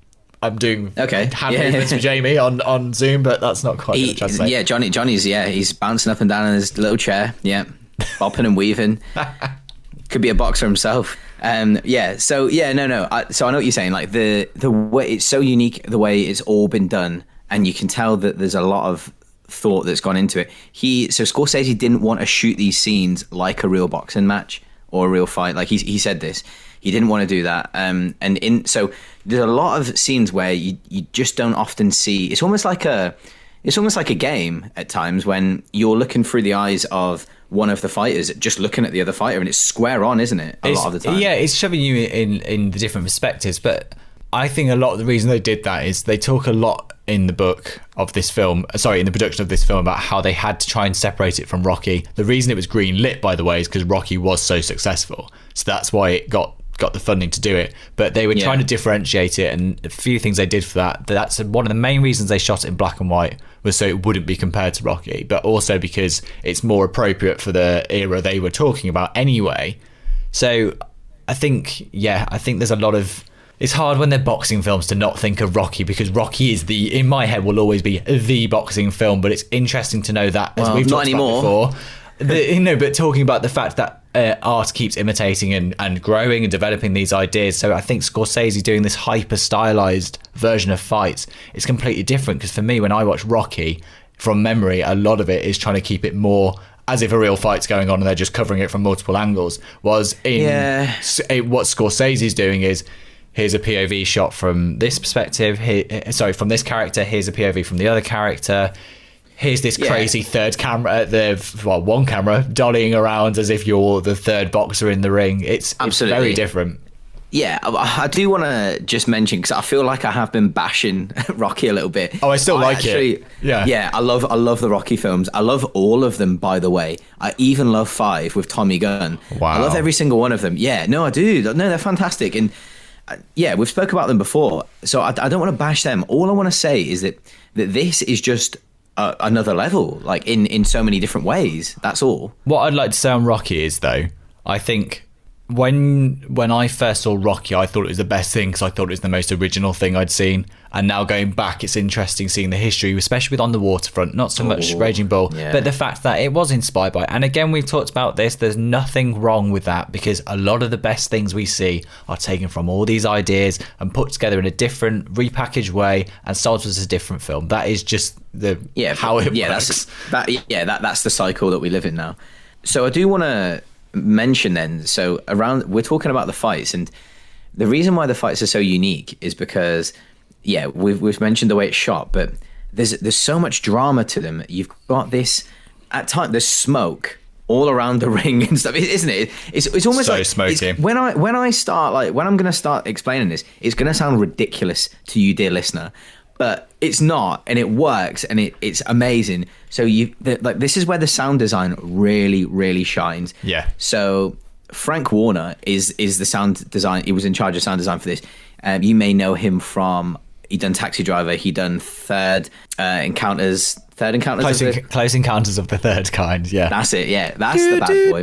I'm doing hand movements for Jamie on Zoom, but that's not quite what I'm trying to say. Yeah, Johnny's he's bouncing up and down in his little chair. Yeah, bopping and weaving. Could be a boxer himself. So I know what you're saying. Like the way it's so unique, the way it's all been done, and you can tell that there's a lot of thought that's gone into it. So Scorsese didn't want to shoot these scenes like a real boxing match or a real fight. Like he said this. He didn't want to do that. So there's a lot of scenes where you just don't often see. It's almost like a game at times when you're looking through the eyes of one of the fighters, just looking at the other fighter, and it's square on, isn't it? A lot of the time. Yeah, it's shoving you in the different perspectives. But I think a lot of the reason they did that is they talk a lot in the book of this film, in the production of this film, about how they had to try and separate it from Rocky. The reason it was green lit, by the way, is because Rocky was so successful. So that's why it got the funding to do it, but they were trying to differentiate it, and a few things they did for that's one of the main reasons they shot it in black and white, was so it wouldn't be compared to Rocky, but also because it's more appropriate for the era they were talking about anyway. So I think there's a lot of, it's hard when they're boxing films to not think of Rocky, because Rocky is in my head will always be the boxing film, but it's interesting to know that, as we've talked about before, but talking about the fact that art keeps imitating and growing and developing these ideas. So I think Scorsese doing this hyper stylized version of fights is completely different, because for me, when I watch Rocky from memory, a lot of it is trying to keep it more as if a real fight's going on and they're just covering it from multiple angles. What Scorsese is doing is, here's a POV shot from this perspective, from this character, here's a POV from the other character, here's this crazy third camera, one camera dollying around as if you're the third boxer in the ring. It's very different. Yeah, I do want to just mention, because I feel like I have been bashing Rocky a little bit. Oh, I still like it. Yeah, I love the Rocky films. I love all of them, by the way. I even love 5 with Tommy Gunn. Wow. I love every single one of them. Yeah, no, I do. No, they're fantastic. And we've spoke about them before, so I don't want to bash them. All I want to say is that this is just another level, like in so many different ways. That's all. What I'd like to say on Rocky is, though, I think when I first saw Rocky, I thought it was the best thing, because I thought it was the most original thing I'd seen. And now going back, it's interesting seeing the history, especially with On the Waterfront, not so much Raging Bull, but the fact that it was inspired by. And again, we've talked about this, there's nothing wrong with that, because a lot of the best things we see are taken from all these ideas and put together in a different repackaged way and sold as a different film. That is just how it works. That's the cycle that we live in now. So I do want to mention then, we're talking about the fights, and the reason why the fights are so unique is because we've mentioned the way it's shot, but there's so much drama to them. You've got this, at times there's smoke all around the ring and stuff, isn't it? It's almost so like smoky. When I'm going to start explaining this, it's going to sound ridiculous to you, dear listener, but it's not, and it works, and it's amazing. So this is where the sound design really, really shines. Yeah. So Frank Warner is the sound design. He was in charge of sound design for this. You may know him from, he done Taxi Driver. He done Third Encounters. Close Encounters of the Third Kind. Yeah, that's it. Yeah, that's the bad boy.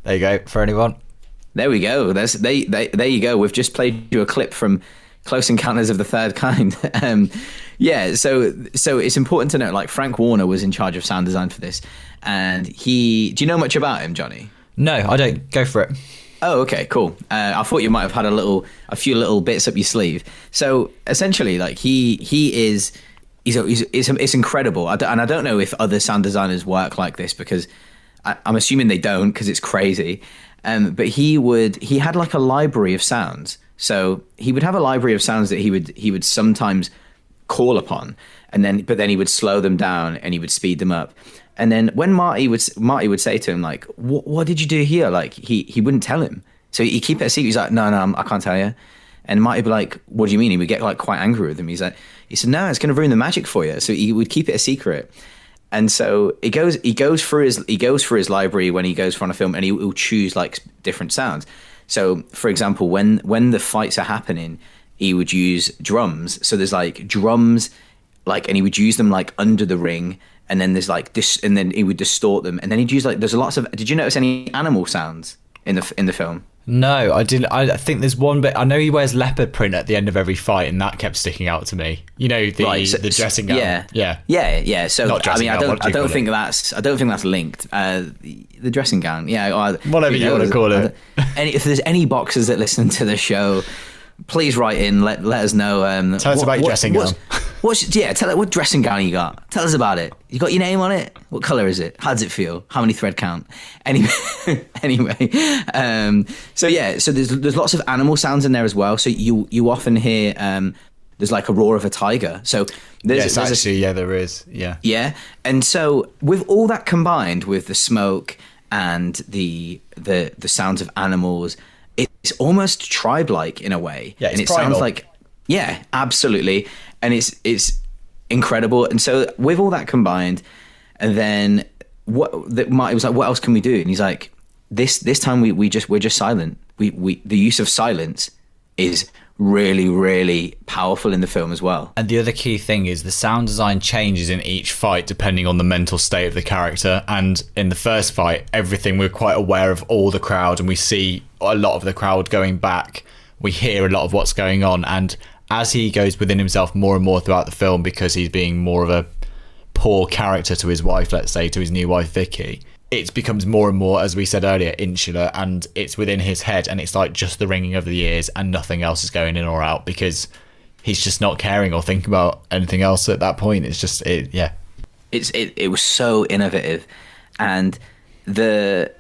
There you go. For anyone. There we go. There you go. We've just played you a clip from Close Encounters of the Third Kind. Yeah, so it's important to note, like, Frank Warner was in charge of sound design for this, and do you know much about him, Johnny? No, I don't. Go for it. Oh, okay, cool. I thought you might have had a few little bits up your sleeve. So essentially, like, it's incredible. And I don't know if other sound designers work like this, because I'm assuming they don't, because it's crazy. But he had like a library of sounds. So he would have a library of sounds that he would sometimes call upon, but then he would slow them down and he would speed them up. And then when Marty would say to him, like, what did you do here? Like, he wouldn't tell him. So he'd keep it a secret. He's like, no, I can't tell you. And Marty would be like, what do you mean? He would get like quite angry with him. He said, no, it's going to ruin the magic for you. So he would keep it a secret. And so he goes through his library when he goes for on a film, and he'll choose like different sounds. So for example, when the fights are happening, he would use drums. So there's like drums, like, and he would use them like under the ring, and then there's like this, and then he would distort them, and then he'd use like, there's lots of. Did you notice any animal sounds in the film? No, I didn't. I think there's one bit. I know he wears leopard print at the end of every fight, and that kept sticking out to me. You know, the dressing gown. Yeah. So I mean, I don't think that's linked. The dressing gown. Yeah, whatever you want to call it. And if there's any boxers that listen to the show, please write in. Let us know. Tell us about your dressing gown. What dressing gown you got. Tell us about it. You got your name on it? What color is it? How does it feel? How many thread count? Anyway, so there's lots of animal sounds in there as well. So you often hear there's like a roar of a tiger. So there is. Yeah. And so with all that combined with the smoke and the sounds of animals, it's almost tribe-like in a way. Yeah, it's and it primal. Sounds like, yeah, absolutely. And it's incredible. And so with all that combined, and then Marty was like, what else can we do? And he's like, this time we're just silent. The use of silence is really, really powerful in the film as well. And the other key thing is the sound design changes in each fight depending on the mental state of the character. And in the first fight, we're quite aware of all the crowd, and we see a lot of the crowd going back. We hear a lot of what's going on, and as he goes within himself more and more throughout the film, because he's being more of a poor character to his wife, let's say, to his new wife Vicky, it becomes more and more, as we said earlier, insular, and it's within his head, and it's like just the ringing of the ears and nothing else is going in or out, because he's just not caring or thinking about anything else at that point. It's just it was so innovative. And the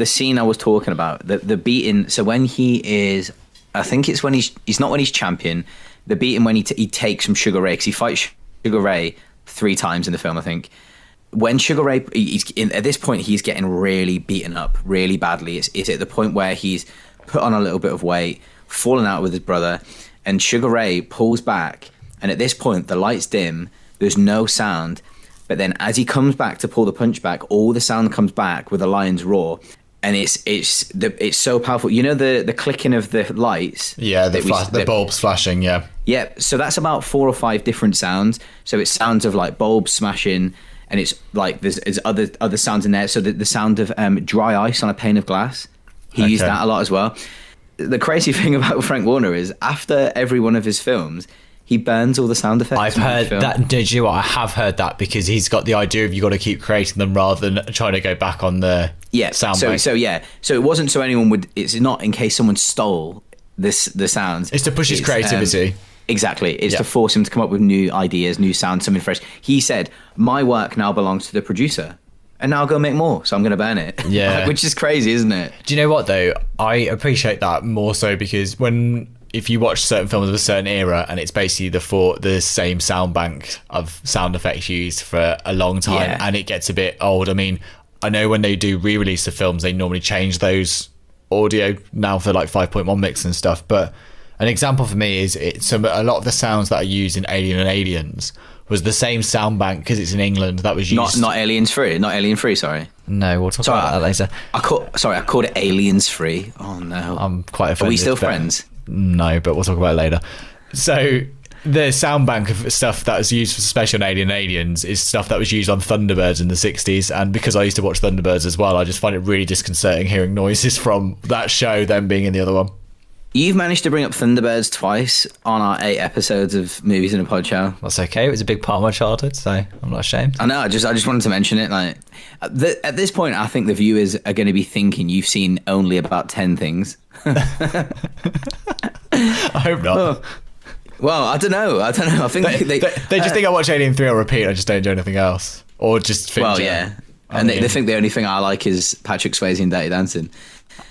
scene I was talking about, the beating, so when he is, I think it's when he's not when he's champion, the beating when he takes from Sugar Ray, because he fights Sugar Ray 3 times in the film, I think. When Sugar Ray, at this point, he's getting really beaten up, really badly. It's at the point where he's put on a little bit of weight, fallen out with his brother, and Sugar Ray pulls back. And at this point, the lights dim, there's no sound. But then as he comes back to pull the punch back, all the sound comes back with a lion's roar. And it's so powerful. You know the clicking of the lights? Yeah, the bulbs flashing, yeah. Yeah, so that's about 4 or 5 different sounds. So it's sounds of like bulbs smashing, and it's like there's other sounds in there. So the sound of dry ice on a pane of glass. He used that a lot as well. The crazy thing about Frank Warner is after every one of his films, he burns all the sound effects. I've heard that. Did you? I have heard that, because he's got the idea of you got to keep creating them rather than trying to go back on the sound bank. So it wasn't so anyone would. It's not in case someone stole the sounds. It's to push his creativity. Exactly. It's to force him to come up with new ideas, new sounds, something fresh. He said, "My work now belongs to the producer, and now I'll go make more. So I'm going to burn it." Yeah, which is crazy, isn't it? Do you know what though? I appreciate that more so because if you watch certain films of a certain era and it's basically the same sound bank of sound effects used for a long time, and it gets a bit old. I mean, I know when they do re-release the films, they normally change those audio now for like 5.1 mix and stuff, but An example for me is a lot of the sounds that are used in Alien and Aliens was the same sound bank, because it's in England, that was used. Not Aliens 3, not Alien 3, sorry. No, we'll talk about that later. I called it Aliens 3. Oh no. I'm quite offended. Are we still friends? No, but we'll talk about it later. So the sound bank of stuff that was used for special Alien and Aliens is stuff that was used on Thunderbirds in the 60s, and because I used to watch Thunderbirds as well, I just find it really disconcerting hearing noises from that show, them being in the other one. You've managed to bring up Thunderbirds twice on our 8 episodes of Movies in a Pod Show. That's okay. It was a big part of my childhood, so I'm not ashamed. I know. I just wanted to mention it. Like, at this point, I think the viewers are going to be thinking you've seen only about 10 things. I hope not. Well, I don't know. I think they just think I watch Alien 3 on repeat. I just don't do anything else, or just think. Well, yeah. And they think the only thing I like is Patrick Swayze and Dirty Dancing.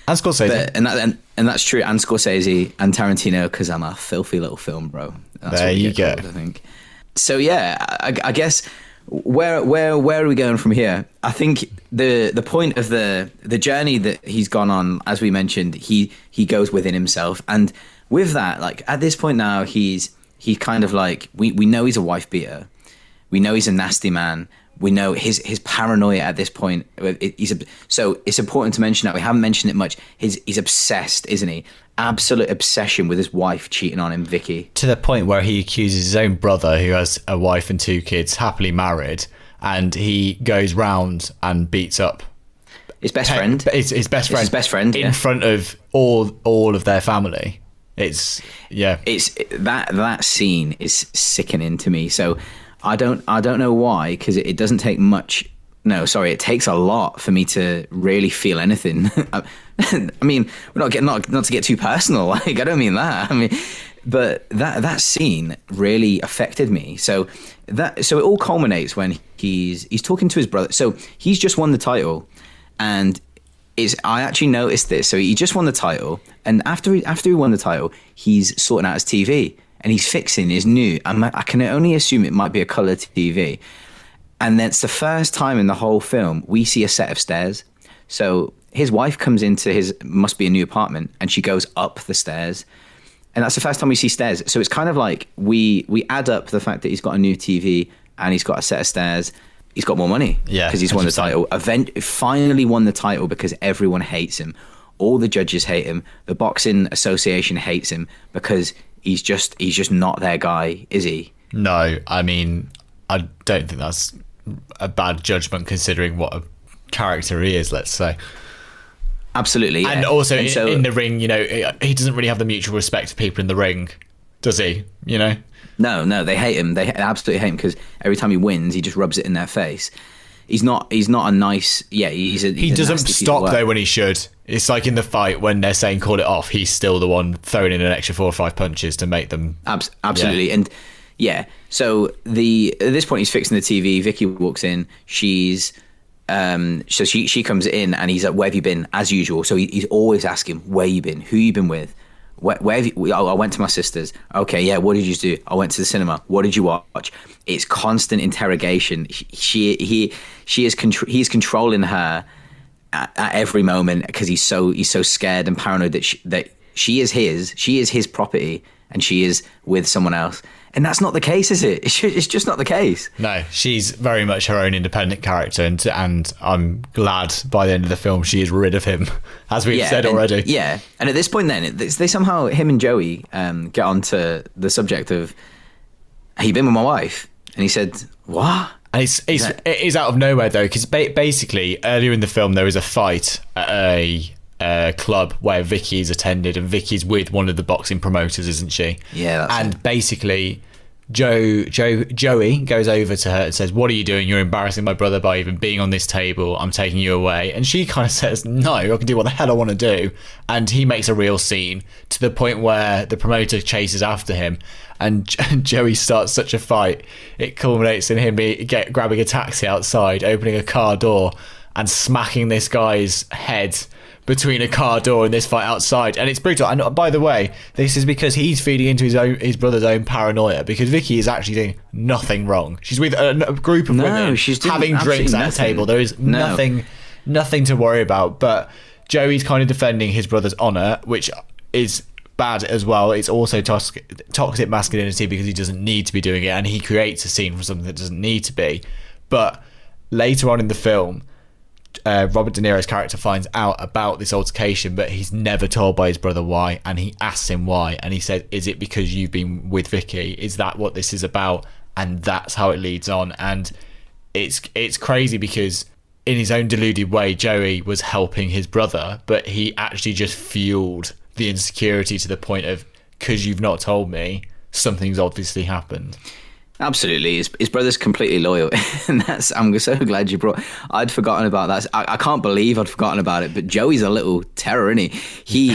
And Scorsese. And that's true. And Scorsese and Tarantino, because I'm a filthy little film bro. That's there you go. Called, I think. So yeah, I guess where are we going from here? I think the point of the journey that he's gone on, as we mentioned, he goes within himself, and with that, like at this point now, he's kind of like we know he's a wife beater, we know he's a nasty man. We know his paranoia at this point. So it's important to mention that we haven't mentioned it much. He's obsessed, isn't he? Absolute obsession with his wife cheating on him, Vicky. To the point where he accuses his own brother, who has a wife and 2 kids, happily married, and he goes round and beats up his best friend. His best friend. His best friend in front of all of their family. It's that scene is sickening to me. So. I don't know why, because it doesn't take much. No, sorry, it takes a lot for me to really feel anything. I mean, not to get too personal. Like, I don't mean that. I mean, but that scene really affected me. So it all culminates when he's talking to his brother. So he's just won the title, and I actually noticed this. So he just won the title, and after he won the title, he's sorting out his TV. And he's fixing his new, I can only assume it might be a colour TV. And that's the first time in the whole film we see a set of stairs. So his wife comes into his, must be a new apartment, and she goes up the stairs. And that's the first time we see stairs. So it's kind of like we add up the fact that he's got a new TV and he's got a set of stairs. He's got more money. Yeah. Because he's won the title. Finally won the title because everyone hates him. All the judges hate him. The Boxing Association hates him because he's just not their guy, is he? No, I mean, I don't think that's a bad judgment considering what a character he is, let's say. Absolutely, yeah. And also in the ring, you know, he doesn't really have the mutual respect of people in the ring, does he? You know? No, they hate him. They absolutely hate him because every time he wins, he just rubs it in their face. He's not a nice. Yeah, he doesn't stop though when he should. It's like in the fight when they're saying call it off, he's still the one throwing in an extra 4 or 5 punches to make them. Absolutely, yeah. And yeah. So at this point he's fixing the TV. Vicky walks in. She's so she comes in and he's like, "Where have you been?" As usual. So he's always asking, "Where you been? Who you been with?" Where have you, I went to my sister's. Okay, yeah. What did you do? I went to the cinema. What did you watch? It's constant interrogation. He's controlling her at every moment because he's so scared and paranoid that she is his property and she is with someone else. And that's not the case, is it? It's just not the case. No, she's very much her own independent character, and I'm glad by the end of the film she is rid of him, as we've said already. Yeah, and at this point then, they somehow, him and Joey, get onto the subject of, have you been with my wife? And he said, what? And it is out of nowhere, though, because basically, earlier in the film, there is a fight at a club where Vicky's attended, and Vicky's with one of the boxing promoters, isn't she? Yeah, that's it. Basically, Joey goes over to her and says, "What are you doing? You're embarrassing my brother by even being on this table. I'm taking you away." And she kind of says, "No, I can do what the hell I want to do." And he makes a real scene to the point where the promoter chases after him, and Joey starts such a fight. It culminates in him grabbing a taxi outside, opening a car door, and smacking this guy's head between a car door and this fight outside, and it's brutal. And by the way, this is because he's feeding into his brother's own paranoia, because Vicky is actually doing nothing wrong. She's with a group of women she's doing having drinks at a table. There is nothing to worry about. But Joey's kind of defending his brother's honour, which is bad as well. It's also toxic masculinity because he doesn't need to be doing it, and he creates a scene from something that doesn't need to be. But later on in the film, Robert De Niro's character finds out about this altercation, but he's never told by his brother why, and he asks him why, and he said, is it because you've been with Vicky? Is that what this is about? And that's how it leads on. And it's crazy because in his own deluded way, Joey was helping his brother, but he actually just fueled the insecurity to the point of, because you've not told me, something's obviously happened. Absolutely, his brother's completely loyal, and I'm so glad you brought. I'd forgotten about that. I can't believe I'd forgotten about it. But Joey's a little terror, isn't he?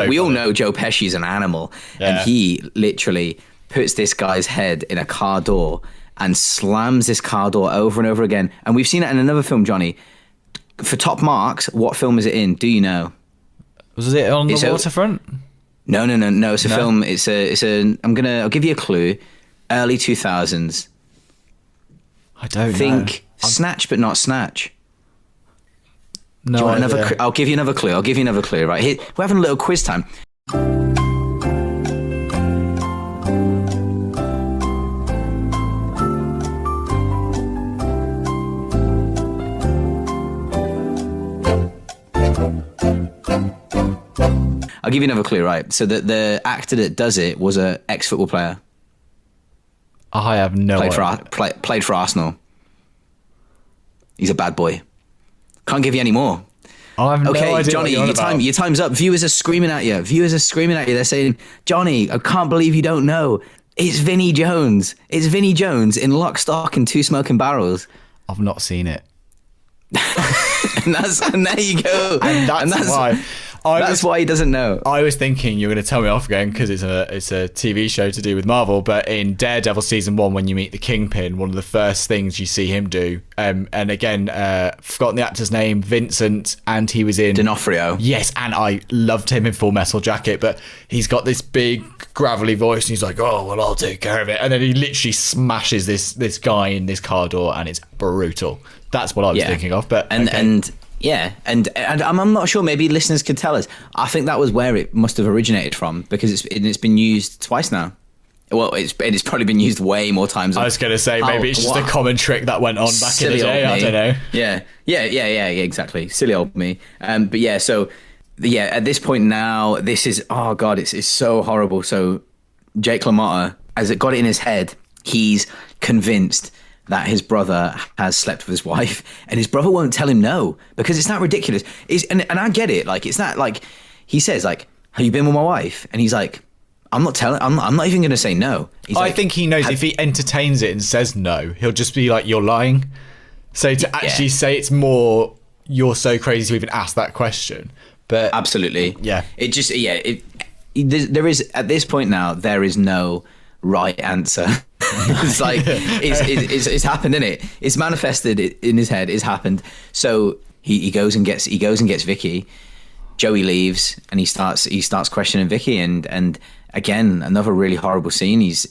We all know Joe Pesci's an animal, and he literally puts this guy's head in a car door and slams this car door over and over again. And we've seen it in another film, Johnny. For top marks, what film is it in? Do you know? Was it on the waterfront? No. It's a film. I'll give you a clue. Early 2000s. I don't think Snatch, but not Snatch. No. I'll give you another clue. Right here, we're having a little quiz time. I'll give you another clue. Right, so the actor that does it was an ex-football player. I have no idea. Played for Arsenal. He's a bad boy. Can't give you any more. I have no idea. Johnny, your time's up. Viewers are screaming at you. They're saying, Johnny, I can't believe you don't know. It's Vinnie Jones. It's Vinnie Jones in Lock, Stock and Two Smoking Barrels. I've not seen it. and there you go. And that's why. That's why he doesn't know. I was thinking you were going to tell me off again because it's a TV show to do with Marvel. But in Daredevil season 1, when you meet the Kingpin, one of the first things you see him do, and again, forgotten the actor's name, Vincent, and he was in D'Onofrio. Yes, and I loved him in Full Metal Jacket. But he's got this big gravelly voice, and he's like, "Oh well, I'll take care of it," and then he literally smashes this guy in this car door, and it's brutal. That's what I was thinking of. But Yeah, and I'm not sure. Maybe listeners could tell us. I think that was where it must have originated from because it's been used twice now. Well, it's probably been used way more times. I was going to say maybe it's just a common trick that went on back Silly in the day. I don't know. Yeah, exactly. Silly old me. But yeah, so at this point now, this is it's so horrible. So Jake LaMotta, as it got it in his head, he's convinced that his brother has slept with his wife, and his brother won't tell him no because it's not ridiculous. And I get it. Like, it's not like he says, like, "Have you been with my wife?" And he's like, I'm not even going to say no. I think he knows if he entertains it and says no, he'll just be like, "You're lying." So to actually say it's more, you're so crazy to even ask that question. But absolutely, yeah. It just there is at this point now there is no right answer. It's like it's happened, isn't it? It's manifested in his head. It's happened. So he goes and gets Vicky. Joey leaves and he starts questioning Vicky and again another really horrible scene. He's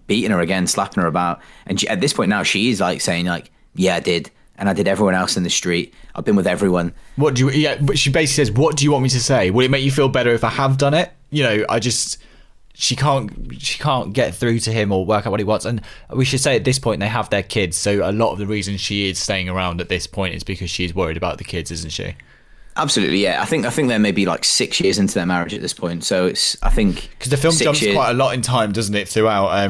beating her again, slapping her about, and at this point now she's like saying like, "Yeah, I did, and I did everyone else in the street. I've been with everyone." What do you? Yeah, but she basically says, "What do you want me to say? Will it make you feel better if I have done it?" You know, she can't get through to him or work out what he wants. And we should say at this point they have their kids, so a lot of the reason she is staying around at this point is because she's worried about the kids, isn't she? Absolutely, yeah. I think they're maybe like 6 years into their marriage at this point. So it's, I think, because the film jumps quite a lot in time, doesn't it? Throughout,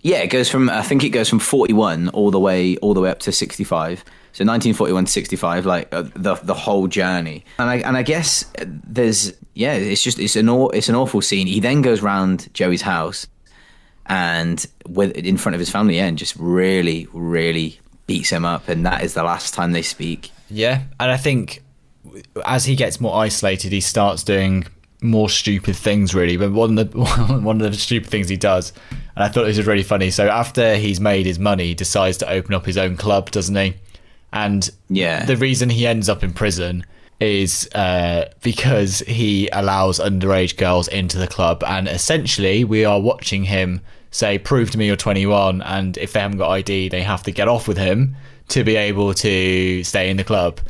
yeah, it goes from 41 all the way up to 65. So 1941 to 65, like the whole journey. And I guess there's it's an awful scene. He then goes round Joey's house and in front of his family, and just really, really beats him up. And that is the last time they speak. Yeah, and I think as he gets more isolated, he starts doing more stupid things, really. But one of the stupid things he does, and I thought this was really funny. So after he's made his money, he decides to open up his own club, doesn't he? And the reason he ends up in prison is because he allows underage girls into the club, and essentially we are watching him say, "Prove to me you're 21," and if they haven't got ID, they have to get off with him to be able to stay in the club.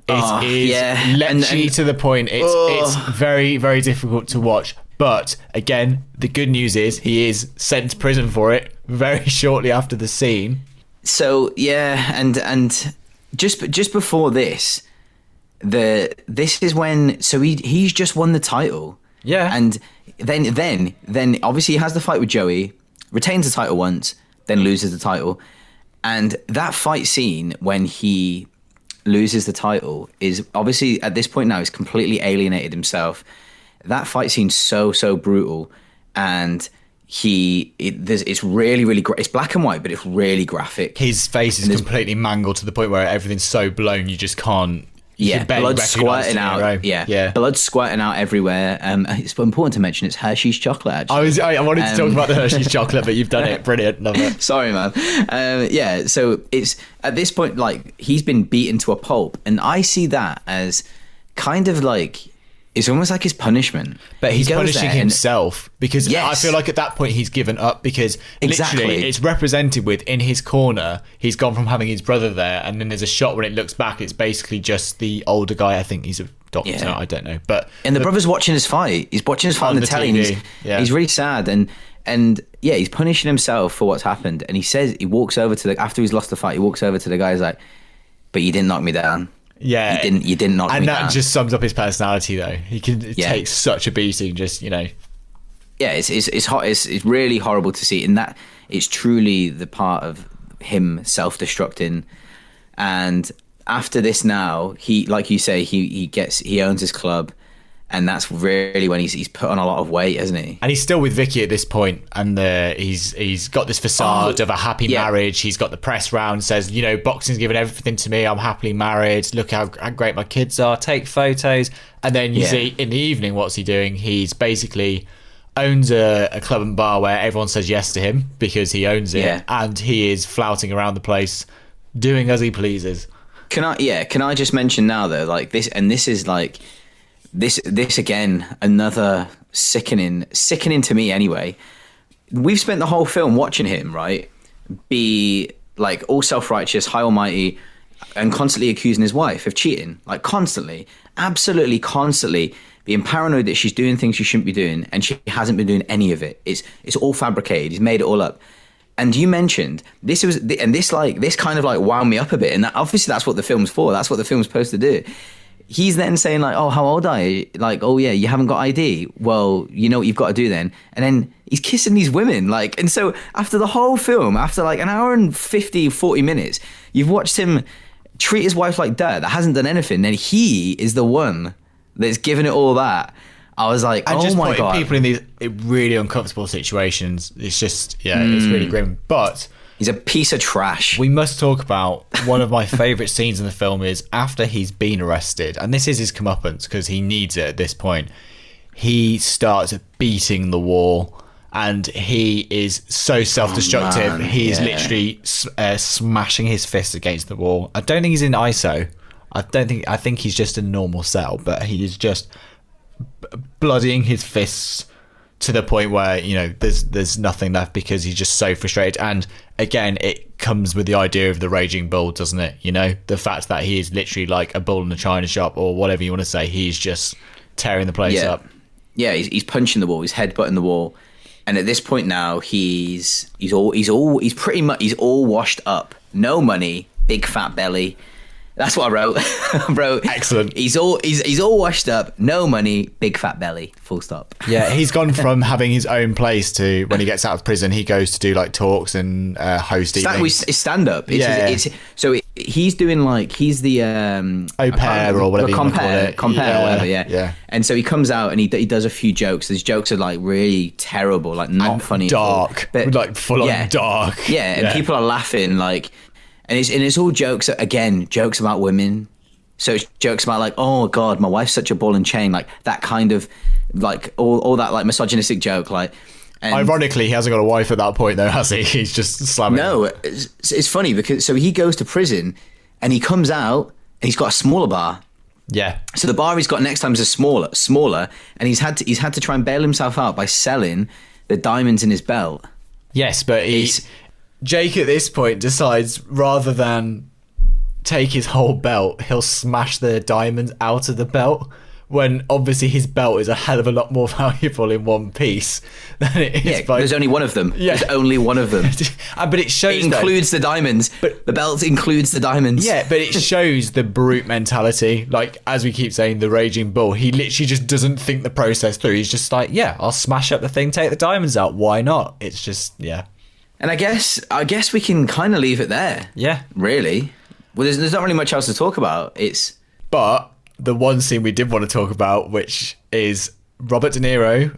It is literally to the point. It's very, very difficult to watch. But again, the good news is he is sent to prison for it very shortly after the scene. So yeah, and just before this, this is when he's just won the title. Yeah, and then obviously he has the fight with Joey, retains the title once, then loses the title, and that fight scene when he loses the title is obviously at this point now he's completely alienated himself. That fight scene's so brutal, and it's really it's black and white, but it's really graphic. His face is completely mangled to the point where everything's so blown you just can't. Blood squirting out. Yeah, blood squirting out everywhere. It's important to mention it's Hershey's chocolate. Actually, I wanted to talk about the Hershey's chocolate, but you've done it. Brilliant, love it. Sorry, man. So it's at this point like he's been beaten to a pulp, and I see that as kind of like it's almost like his punishment. But he's punishing himself because I feel like at that point he's given up because literally it's represented with in his corner. He's gone from having his brother there, and then there's a shot when it looks back. It's basically just the older guy. I think he's a doctor. Yeah. I don't know. But and the brother's watching his fight. He's watching his fight on the telly. And he's really sad and he's punishing himself for what's happened. And he walks over to after he's lost the fight. He walks over to the guy. He's like, "But you didn't knock me down." Yeah, you didn't knock me down. And that just sums up his personality, though. He can take such a beating, just Yeah, it's hot. It's really horrible to see, and that it's truly the part of him self-destructing. And after this, now he, like you say, he owns his club. And that's really when he's put on a lot of weight, hasn't he? And he's still with Vicky at this point, and he's got this facade of a happy marriage. He's got the press round, says, boxing's given everything to me. I'm happily married. Look how great my kids are. Take photos. And then you see in the evening, what's he doing? He's basically owns a club and bar where everyone says yes to him because he owns it, and he is flouting around the place, doing as he pleases. Can I just mention now though, like this, and this is like. This again, another sickening to me anyway. We've spent the whole film watching him, right, be like all self-righteous, high almighty, and constantly accusing his wife of cheating, like constantly, absolutely constantly being paranoid that she's doing things she shouldn't be doing, and she hasn't been doing any of it. It's all fabricated. He's made it all up. And you mentioned this kind of like wound me up a bit, and obviously that's what the film's for. That's what the film's supposed to do. He's then saying like, "Oh, how old are you?" Like, "Oh yeah, you haven't got ID." Well, you know what you've got to do then. And then he's kissing these women, like, and so after the whole film, after like an hour and 40 minutes, you've watched him treat his wife like dirt that hasn't done anything, and he is the one that's given it all that. I was like, and oh my God. People in these really uncomfortable situations, it's just, it's really grim. But he's a piece of trash. We must talk about one of my favourite scenes in the film is after he's been arrested, and this is his comeuppance because he needs it at this point. He starts beating the wall, and he is so self-destructive. He's literally smashing his fists against the wall. I don't think he's in ISO. I think he's just a normal cell, but he is just bloodying his fists to the point where there's nothing left because he's just so frustrated. And again, it comes with the idea of the raging bull, doesn't it? The fact that he is literally like a bull in a china shop, or whatever you want to say. He's just tearing the place up. Yeah, he's punching the wall. He's headbutting the wall. And at this point now, he's pretty much all washed up. No money, big fat belly. That's what I wrote. Excellent. He's all washed up, no money, big fat belly, full stop. Yeah, he's gone from having his own place to when he gets out of prison, he goes to do like talks and host evenings. It's stand up. So he's doing like he's the au pair or whatever compare or whatever. Yeah. And so he comes out and he does a few jokes. These jokes are like really terrible, like not and funny, dark, but like full on dark. Yeah, and people are laughing like. And it's all jokes about women. So it's jokes about like, oh God, my wife's such a ball and chain, like that kind of like all that like misogynistic joke. Like, and ironically, he hasn't got a wife at that point though, has he? He's just slamming. No, it's funny because so he goes to prison and he comes out and he's got a smaller bar. Yeah. So the bar he's got next time is a smaller, and he's had to try and bail himself out by selling the diamonds in his belt. Yes, but Jake at this point decides rather than take his whole belt, he'll smash the diamonds out of the belt, when obviously his belt is a hell of a lot more valuable in one piece than it is there's only one of them. There's only one of them. But it shows... It includes the diamonds. But the belt includes the diamonds. Yeah, but it shows the brute mentality. Like, as we keep saying, the raging bull. He literally just doesn't think the process through. He's just like, yeah, I'll smash up the thing, take the diamonds out. Why not? It's just, yeah. And I guess we can kind of leave it there. Yeah. Really. Well, there's not really much else to talk about. But the one scene we did want to talk about, which is Robert De Niro,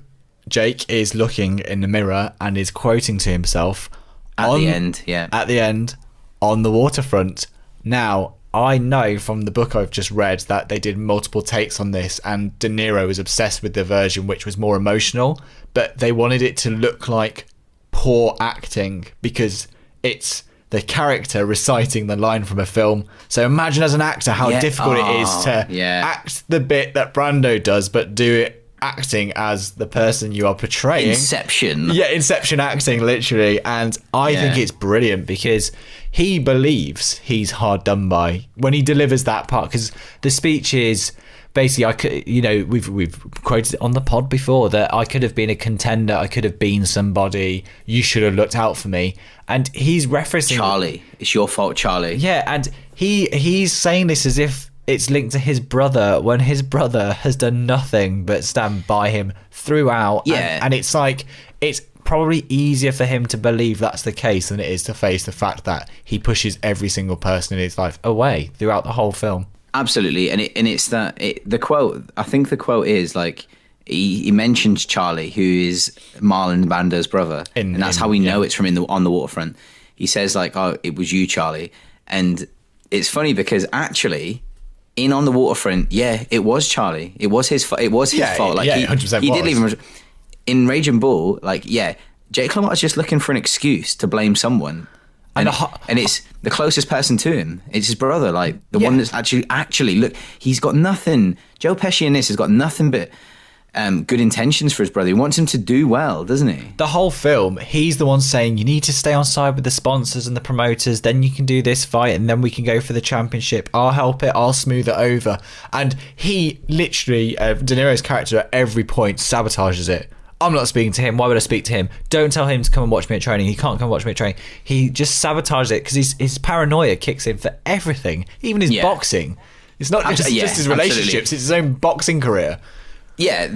Jake, is looking in the mirror and is quoting to himself at the end, at the end, on the waterfront. Now, I know from the book I've just read that they did multiple takes on this, and De Niro was obsessed with the version which was more emotional, but they wanted it to look like poor acting because it's the character reciting the line from a film. So imagine as an actor how difficult it is to act the bit that Brando does, but do it acting as the person you are portraying. Inception. Yeah, Inception acting, literally. And I think it's brilliant because he believes he's hard done by when he delivers that part, because the speech is... Basically, we've quoted it on the pod before that I could have been a contender, I could have been somebody, you should have looked out for me. And he's referencing... Charlie. It's your fault, Charlie. Yeah, and he's saying this as if it's linked to his brother, when his brother has done nothing but stand by him throughout. Yeah. And it's like, it's probably easier for him to believe that's the case than it is to face the fact that he pushes every single person in his life away throughout the whole film. Absolutely, the quote. I think the quote is like he mentions Charlie, who is Marlon Brando's brother, and that's how we know it's from on the waterfront. He says like, "Oh, it was you, Charlie," and it's funny because actually, in On the Waterfront, it was Charlie. It was his. It was his fault. Like he 100% did leave him in Raging Bull. Like Jake LaMotta's just looking for an excuse to blame someone. And it's the closest person to him. It's his brother, like the one that's actually look. He's got nothing. Joe Pesci in this has got nothing but good intentions for his brother. He wants him to do well, doesn't he? The whole film, he's the one saying you need to stay on side with the sponsors and the promoters. Then you can do this fight, and then we can go for the championship. I'll help it. I'll smooth it over. And he literally, De Niro's character at every point sabotages it. I'm not speaking to him. Why would I speak to him? Don't tell him to come and watch me at training. He can't come and watch me at training. He just sabotages it because his paranoia kicks in for everything, even his boxing. It's not just his relationships; it's his own boxing career. Yeah,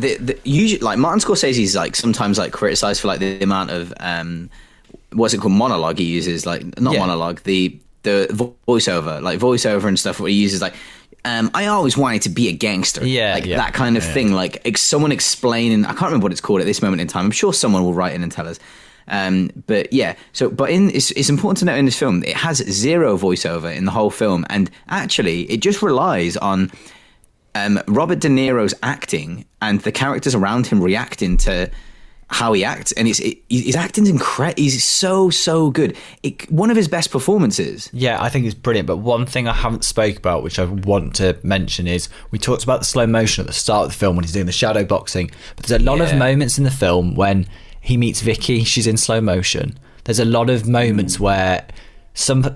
usually like Martin Scorsese's like sometimes like criticized for like the amount of what's it called, monologue he uses, like not monologue, the voiceover and stuff. What he uses like. I always wanted to be a gangster, that kind of thing. Like someone explaining, I can't remember what it's called at this moment in time. I'm sure someone will write in and tell us. But it's important to note in this film, it has zero voiceover in the whole film, and actually, it just relies on Robert De Niro's acting and the characters around him reacting to how he acts, and his acting's incredible. He's so good. One of his best performances. Yeah, I think it's brilliant. But one thing I haven't spoke about, which I want to mention, is we talked about the slow motion at the start of the film when he's doing the shadow boxing. But there's a lot of moments in the film when he meets Vicky. She's in slow motion. There's a lot of moments where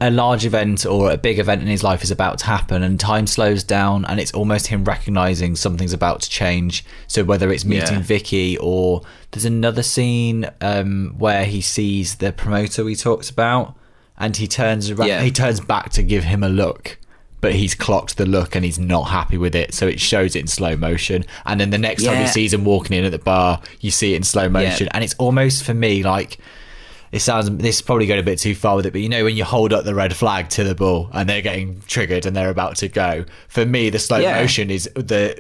a large event or a big event in his life is about to happen, and time slows down, and it's almost him recognizing something's about to change. So whether it's meeting Vicky, or there's another scene where he sees the promoter we talked about, and he turns around, he turns back to give him a look, but he's clocked the look and he's not happy with it, so it shows it in slow motion. And then the next time he sees him walking in at the bar, you see it in slow motion, and it's almost, for me, like, this is probably going a bit too far with it, but you know when you hold up the red flag to the bull and they're getting triggered and they're about to go, for me the slow motion is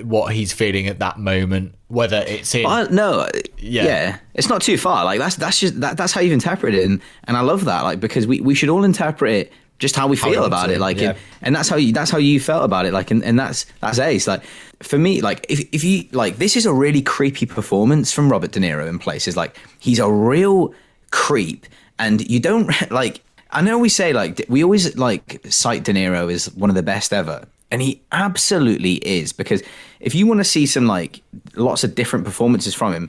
what he's feeling at that moment, whether it's in it's not too far. Like that's how you've interpreted it, and I love that, like, because we should all interpret it just how we feel about it, like, and that's how you felt about it, like, and that's ace. Like, for me, like, if you like, this is a really creepy performance from Robert De Niro in places. Like, he's a real creep, and you don't like, I know we say, like, we always like cite De Niro as one of the best ever, and he absolutely is, because if you want to see some, like, lots of different performances from him,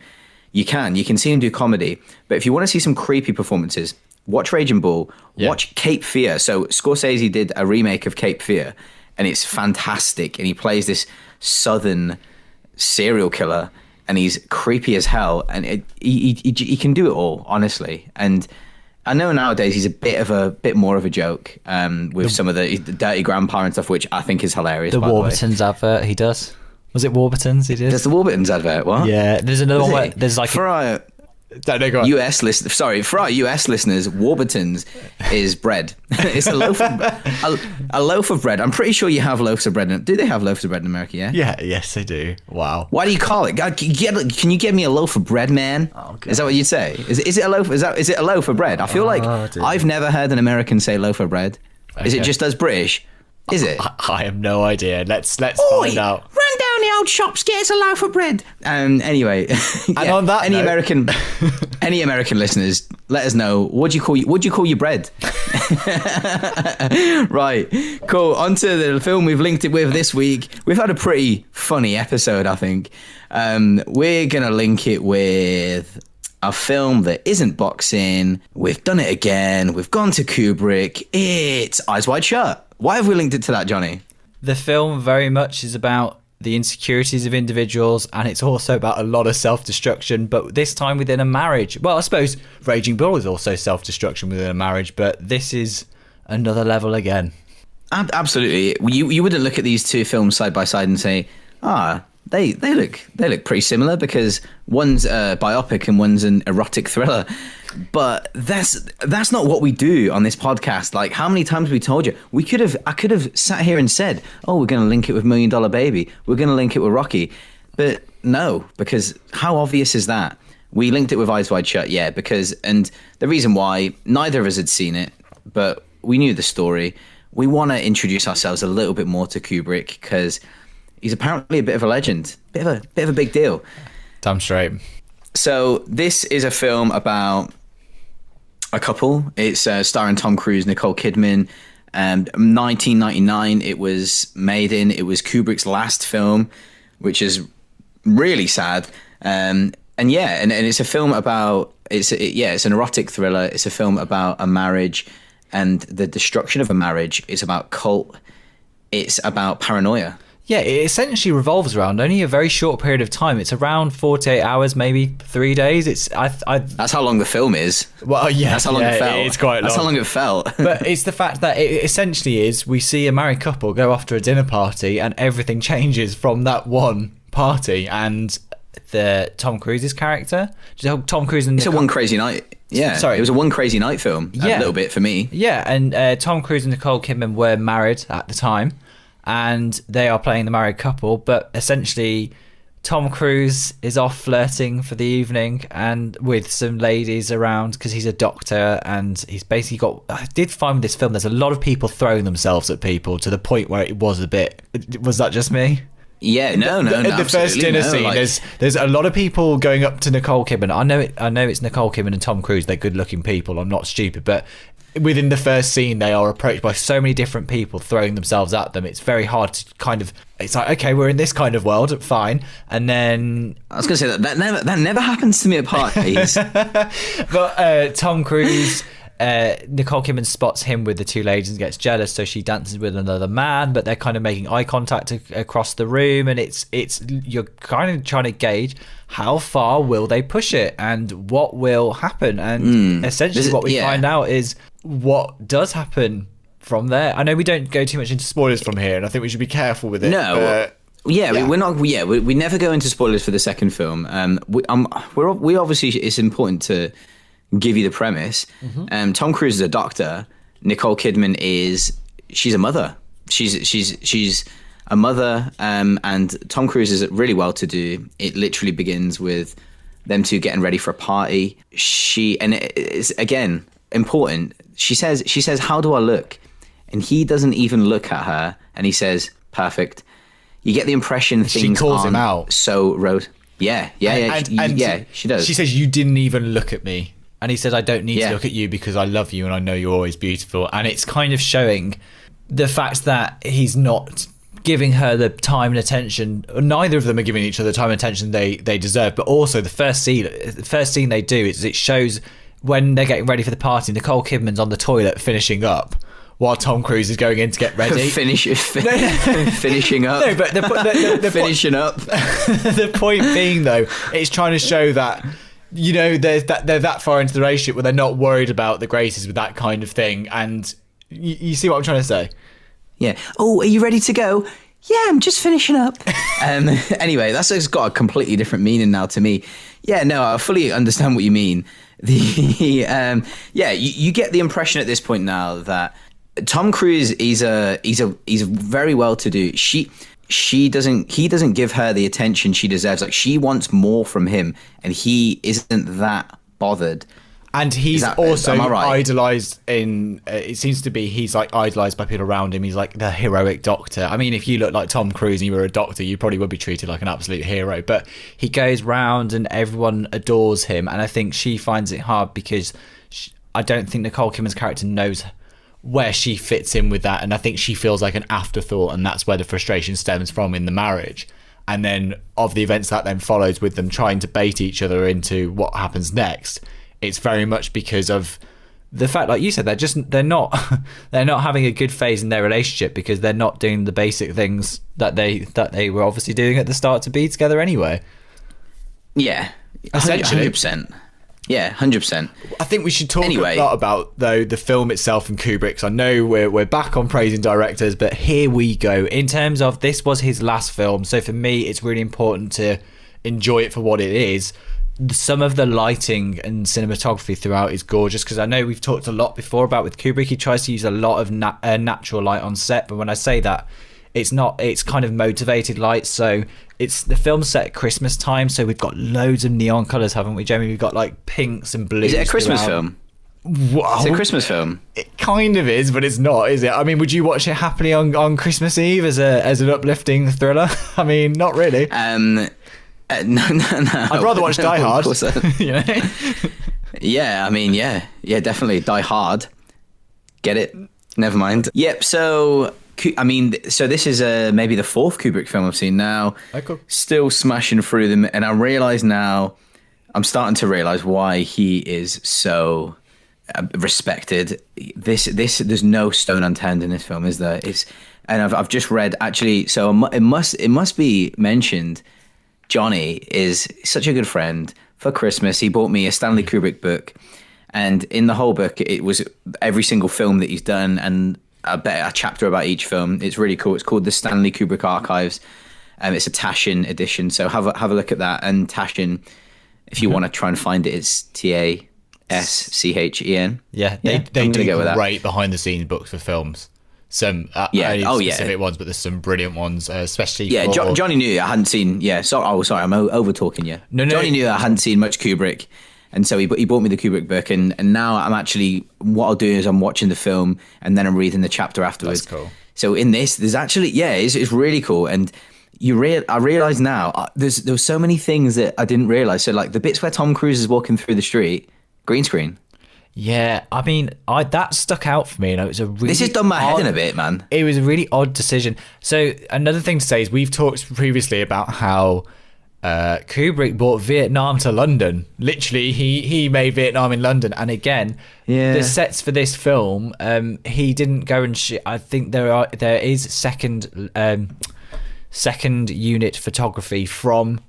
you can see him do comedy, but if you want to see some creepy performances, watch Raging Bull, watch Cape Fear. So Scorsese did a remake of Cape Fear, and it's fantastic. And he plays this southern serial killer, and he's creepy as hell. And he can do it all, honestly. And I know nowadays he's a bit more of a joke with some of the dirty grandpa and stuff, which I think is hilarious. The Warburtons advert he does. Was it Warburtons he did? There's the Warburtons advert. What? Yeah. There's another one where there's like for our US listeners. Sorry, for our US listeners, Warburtons is bread. It's a loaf of bread. I'm pretty sure you have loaves of bread. Do they have loaves of bread in America? Yeah. Yeah. Yes, they do. Wow. Why do you call it? God, can you give me a loaf of bread, man? Oh, God. Is that what you'd say? Is it a loaf? Is it a loaf of bread? I feel like I've never heard an American say loaf of bread. Is it just as British? Is it? I have no idea. Let's find out. Run down the old shops, get us a loaf of bread. Anyway, and on that any note, any American listeners, let us know. What do you call your bread? Right, cool. Onto the film we've linked it with this week. We've had a pretty funny episode, I think. We're gonna link it with a film that isn't boxing. We've done it again. We've gone to Kubrick. It's Eyes Wide Shut. Why have we linked it to that, Johnny? The film very much is about the insecurities of individuals, and it's also about a lot of self-destruction, but this time within a marriage. Well, I suppose Raging Bull is also self-destruction within a marriage, but this is another level again. Absolutely. You wouldn't look at these two films side by side and say, they look pretty similar, because one's a biopic and one's an erotic thriller. But that's not what we do on this podcast. Like, how many times have we told you? I could have sat here and said, we're going to link it with $1 Million Baby. We're going to link it with Rocky. But no, because how obvious is that? We linked it with Eyes Wide Shut, and the reason why, neither of us had seen it, but we knew the story. We want to introduce ourselves a little bit more to Kubrick, because he's apparently a bit of a legend, bit of a big deal. Damn straight. So this is a film about a couple. It's starring Tom Cruise, Nicole Kidman. 1999 it was made in. It was Kubrick's last film, which is really sad. And it's a film about it's an erotic thriller. It's a film about a marriage and the destruction of a marriage. It's about cult. It's about paranoia. Yeah, it essentially revolves around only a very short period of time. It's around 48 hours, maybe 3 days. That's how long the film is. Well, yeah, that's how long it felt. It's quite long. That's how long it felt. But it's the fact that it essentially is, we see a married couple go off to a dinner party, and everything changes from that one party. And the Tom Cruise's character, Tom Cruise and it's a One Crazy Night. Yeah, sorry, it was a One Crazy Night film. Yeah. A little bit for me. Yeah, and Tom Cruise and Nicole Kidman were married at the time. And they are playing the married couple, but essentially Tom Cruise is off flirting for the evening and with some ladies around, because he's a doctor, and he's basically got... I did find with this film, there's a lot of people throwing themselves at people to the point where it was a bit... Was that just me? Yeah, no. The first dinner scene, there's a lot of people going up to Nicole Kidman. I know it's Nicole Kidman and Tom Cruise. They're good-looking people. I'm not stupid, but within the first scene, they are approached by so many different people throwing themselves at them. It's very hard to kind of... It's like, okay, we're in this kind of world, fine. And then... I was going to say, that never happens to me at parties. But Tom Cruise... Nicole Kidman spots him with the two ladies and gets jealous, so she dances with another man, but they're kind of making eye contact across the room, and it's you're kind of trying to gauge how far will they push it and what will happen, and essentially what we find out is what does happen from there. I know we don't go too much into spoilers from here, and I think we should be careful with it. No. We're not. Yeah, we never go into spoilers for the second film. We obviously, it's important to give you the premise. Tom Cruise is a doctor. Nicole Kidman she's a mother. She's a mother, and Tom Cruise is really well to do. It literally begins with them two getting ready for a party. And it's again important. She says, "How do I look?" And he doesn't even look at her, and he says, "Perfect." You get the impression things she calls him out. So road. Yeah, she does. She says, "You didn't even look at me." And he says, I don't need to look at you because I love you and I know you're always beautiful. And it's kind of showing the fact that he's not giving her the time and attention. Neither of them are giving each other the time and attention they deserve. But also the first scene they do is it shows when they're getting ready for the party, Nicole Kidman's on the toilet finishing up while Tom Cruise is going in to get ready. Finishing up. No, but the finishing up. The point being, though, it's trying to show that, you know, they're that far into the relationship where they're not worried about the Graces with that kind of thing. And you see what I'm trying to say? Yeah. Oh, are you ready to go? Yeah, I'm just finishing up. Anyway, that's got a completely different meaning now to me. Yeah, no, I fully understand what you mean. You get the impression at this point now that Tom Cruise he's very well to do. He doesn't give her the attention she deserves. Like, she wants more from him, and he isn't that bothered. And he's also right? idolized in. It seems to be he's like idolized by people around him. He's like the heroic doctor. I mean, if you look like Tom Cruise and you were a doctor, you probably would be treated like an absolute hero. But he goes round and everyone adores him. And I think she finds it hard because I don't think Nicole Kidman's character knows where she fits in with that. And I think she feels like an afterthought, and that's where the frustration stems from in the marriage. And then of the events that then follows with them trying to bait each other into what happens next. It's very much because of the fact, like you said, they're not having a good phase in their relationship because they're not doing the basic things that they were obviously doing at the start to be together anyway. Yeah, essentially, 100%. Yeah, 100%. I think we should talk a lot about, though, the film itself and Kubrick's. I know we're back on praising directors, but here we go. In terms of, this was his last film, so for me, it's really important to enjoy it for what it is. Some of the lighting and cinematography throughout is gorgeous, because I know we've talked a lot before about with Kubrick, he tries to use a lot of natural light on set, but when I say that, it's kind of motivated light. So it's the film set at Christmas time, so we've got loads of neon colours, haven't we, Jamie? We've got like pinks and blues. Is it a Christmas film? Wow. It's a Christmas film. It kind of is, but it's not, is it? I mean, would you watch it happily on Christmas Eve as an uplifting thriller? I mean, not really. No. I'd rather watch Die Hard. You know? Yeah, I mean, yeah, definitely Die Hard. Get it? Never mind. Yep. So, I mean, this is maybe the fourth Kubrick film I've seen now. Oh, cool. Still smashing through them, and I'm starting to realize why he is so respected. There's no stone unturned in this film, is there? And I've just read actually. So it must be mentioned. Johnny is such a good friend. For Christmas, he bought me a Stanley Kubrick book, and in the whole book, it was every single film that he's done and a chapter about each film. It's really cool. It's called the Stanley Kubrick Archives. It's a Taschen edition, so have a look at that. And Taschen, if you want to try and find it, it's TASCHEN. Yeah, they do go with great behind the scenes books for films. Some specific ones, but there's some brilliant ones, especially for... Johnny knew I hadn't seen. Yeah, sorry, I'm over talking you. No, Johnny knew I hadn't seen much Kubrick, and so he bought me the Kubrick book, and now I'm actually, what I'll do is I'm watching the film and then I'm reading the chapter afterwards. That's cool. So in this, there's actually it's really cool, and I realize now there was so many things that I didn't realize. So like the bits where Tom Cruise is walking through the street, green screen. Yeah, I mean, that stuck out for me. And it was a really this has done my head in a bit, man. It was a really odd decision. So another thing to say is we've talked previously about how Kubrick brought Vietnam to London. Literally, he made Vietnam in London. And again, the sets for this film, he didn't go and shoot. I think there is second unit photography from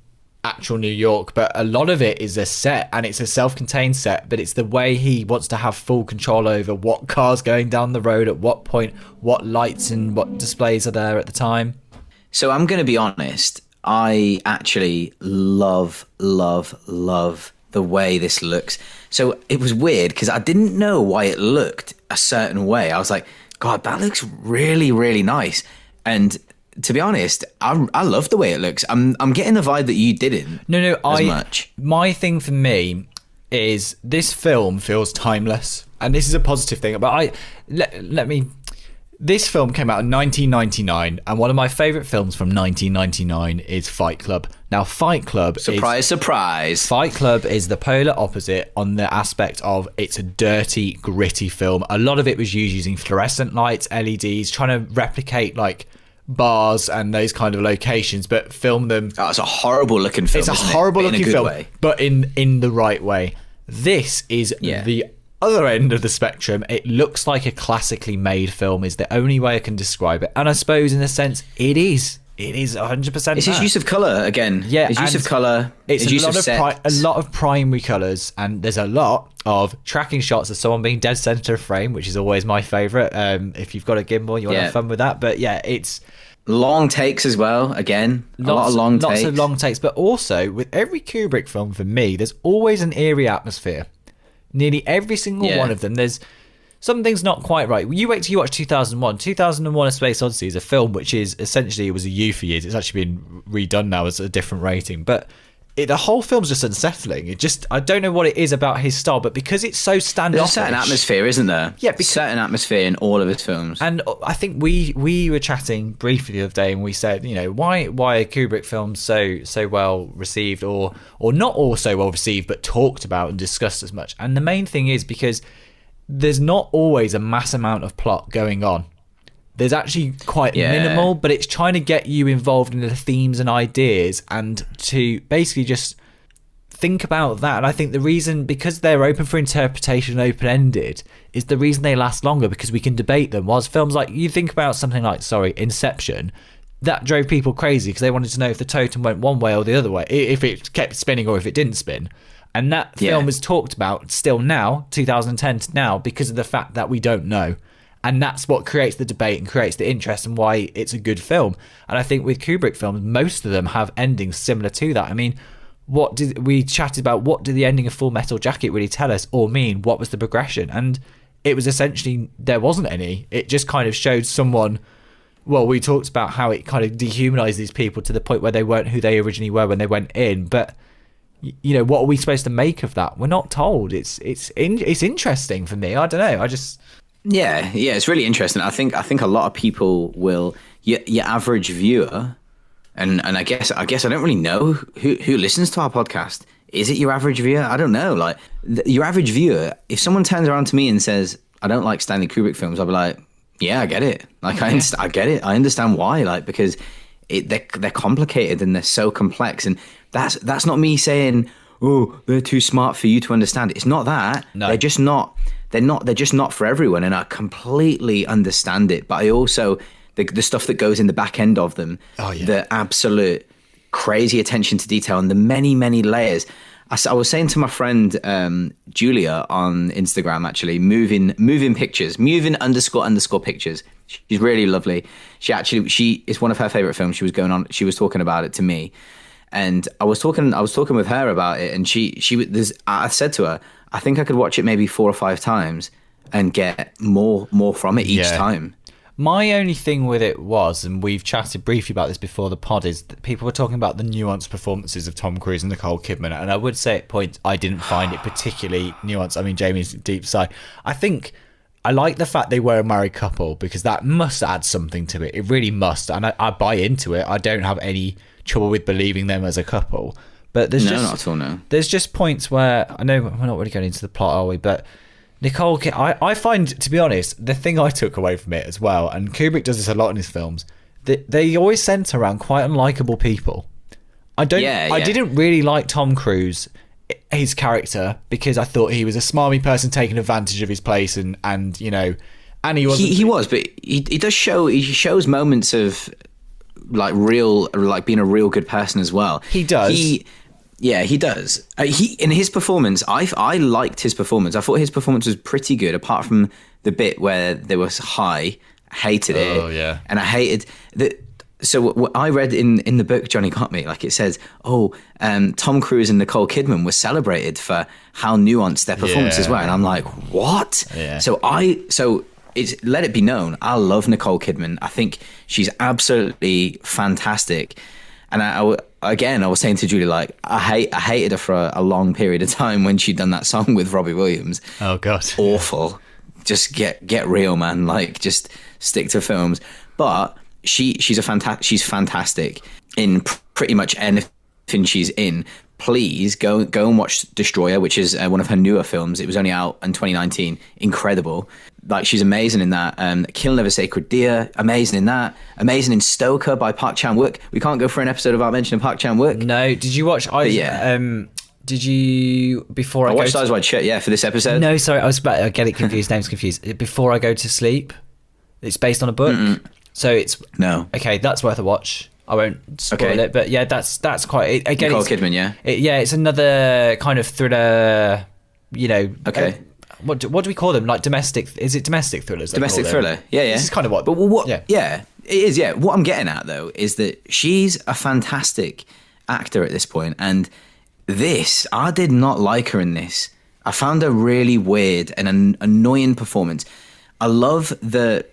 actual New York, but a lot of it is a set, and it's a self-contained set, but it's the way he wants to have full control over what cars going down the road at what point, what lights and what displays are there at the time. So I'm going to be honest, I actually love the way this looks. So it was weird because I didn't know why it looked a certain way. I was like, God, that looks really, really nice. And to be honest, I love the way it looks. I'm getting the vibe that you didn't. Much. My thing for me is this film feels timeless, and this is a positive thing. But this film came out in 1999, and one of my favourite films from 1999 is Fight Club. Now, Fight Club surprise. Fight Club is the polar opposite on the aspect of it's a dirty, gritty film. A lot of it was used using fluorescent lights, LEDs, trying to replicate like bars and those kind of locations, but film them. Oh, it's a horrible looking film. It's a horrible looking film, but in the right way. This is Yeah. the other end of the spectrum. It looks like a classically made film is the only way I can describe it. And I suppose in a sense it is. It is 100%. It's his use of color again. Yeah, his use of color. It's his use of a lot of primary colors, and there's a lot of tracking shots of someone being dead center of frame, which is always my favorite. If you've got a gimbal, you want to have fun with that. But yeah, it's long takes as well. Again, lots of long takes. But also with every Kubrick film, for me, there's always an eerie atmosphere. Nearly every single one of them. There's something's not quite right. You wait till you watch 2001. 2001: A Space Odyssey is a film which is essentially, it was a U for years. It's actually been redone now as a different rating, but the whole film's just unsettling. I don't know what it is about his style, but because it's so standoffish. There's a certain atmosphere, isn't there? Yeah, certain atmosphere in all of his films. And I think we were chatting briefly the other day, and we said, why are Kubrick films so well received, or not all so well received, but talked about and discussed as much? And the main thing is because there's not always a mass amount of plot going on. There's actually quite minimal, but it's trying to get you involved in the themes and ideas and to basically just think about that. And I think the reason, because they're open for interpretation and open-ended, is the reason they last longer, because we can debate them. Whilst films like, you think about something like, Inception, that drove people crazy because they wanted to know if the totem went one way or the other way, if it kept spinning or if it didn't spin. And that film is talked about still now, 2010 to now, because of the fact that we don't know. And that's what creates the debate and creates the interest and why it's a good film. And I think with Kubrick films, most of them have endings similar to that. I mean, we chatted about what did the ending of Full Metal Jacket really tell us or mean? What was the progression? And it was essentially, there wasn't any. It just kind of showed someone... Well, we talked about how it kind of dehumanized these people to the point where they weren't who they originally were when they went in. But... what are we supposed to make of that? We're not told. It's interesting for me. I don't know. Yeah, it's really interesting. I think a lot of people will, your average viewer, and I guess I don't really know who listens to our podcast. Is it your average viewer? I don't know. Like your average viewer, if someone turns around to me and says, "I don't like Stanley Kubrick films," I'll be like, "Yeah, I get it. Like I get it. I understand why. Like because they're complicated and they're so complex." And that's not me saying, "Oh, they're too smart for you to understand." It's not that. No. They're just not for everyone, and I completely understand it. But I also the stuff that goes in the back end of them, the absolute crazy attention to detail and the many layers. I was saying to my friend Julia on Instagram, actually, moving pictures, moving _ pictures. She's really lovely. She is one of her favorite films. She was talking about it to me. And I was talking with her about it, and I said to her, I think I could watch it maybe 4 or 5 times and get more from it each time. My only thing with it was, and we've chatted briefly about this before the pod, is that people were talking about the nuanced performances of Tom Cruise and Nicole Kidman, and I would say at points I didn't find it particularly nuanced. I mean, Jamie's deep side. I think I like the fact they were a married couple, because that must add something to it. It really must, and I buy into it. I don't have any trouble with believing them as a couple. But there's not at all, no. There's just points where, I know we're not really going into the plot, are we? But Nicole, I find, to be honest, the thing I took away from it as well, and Kubrick does this a lot in his films, that they always centre around quite unlikable people. I didn't really like Tom Cruise, his character, because I thought he was a smarmy person taking advantage of his place, and he wasn't. He was, but he does show. He shows moments of like being a real good person as well. He does. He does. In his performance, I liked his performance. I thought his performance was pretty good, apart from the bit where there was high. Hated it. Oh yeah. And I hated that. So what I read in the book Johnny Got Me, like it says, Tom Cruise and Nicole Kidman were celebrated for how nuanced their performances were, and I'm like, what? Yeah. So it's let it be known, I love Nicole Kidman. I think she's absolutely fantastic. And I was saying to Julie, like, I hated her for a long period of time when she'd done that song with Robbie Williams. Oh God, awful. Just get real, man. Like, just stick to films. But she's fantastic in pretty much anything she's in. Please go and watch Destroyer, which is one of her newer films. It was only out in 2019. Incredible. Like, she's amazing in that. Killing of a Sacred Deer, amazing in that. Amazing in Stoker by Park Chan-wook. We can't go for an episode without mentioning Park Chan-wook. No, did you watch Did you before I I watched go Eyes Wide Shut, yeah, for this episode. No, sorry, I get it confused. Names confused. Before I Go to Sleep. It's based on a book, so it's okay. That's worth a watch. I won't spoil it, but yeah, that's quite. Again, Nicole Kidman, yeah, it's another kind of thriller. You know, okay. What do we call them? Like domestic? Is it domestic thrillers? Domestic thriller. Yeah. This is kind of what. But what? Yeah, it is. Yeah. What I'm getting at though is that she's a fantastic actor at this point, and this I did not like her in this. I found her really weird and an annoying performance. I love the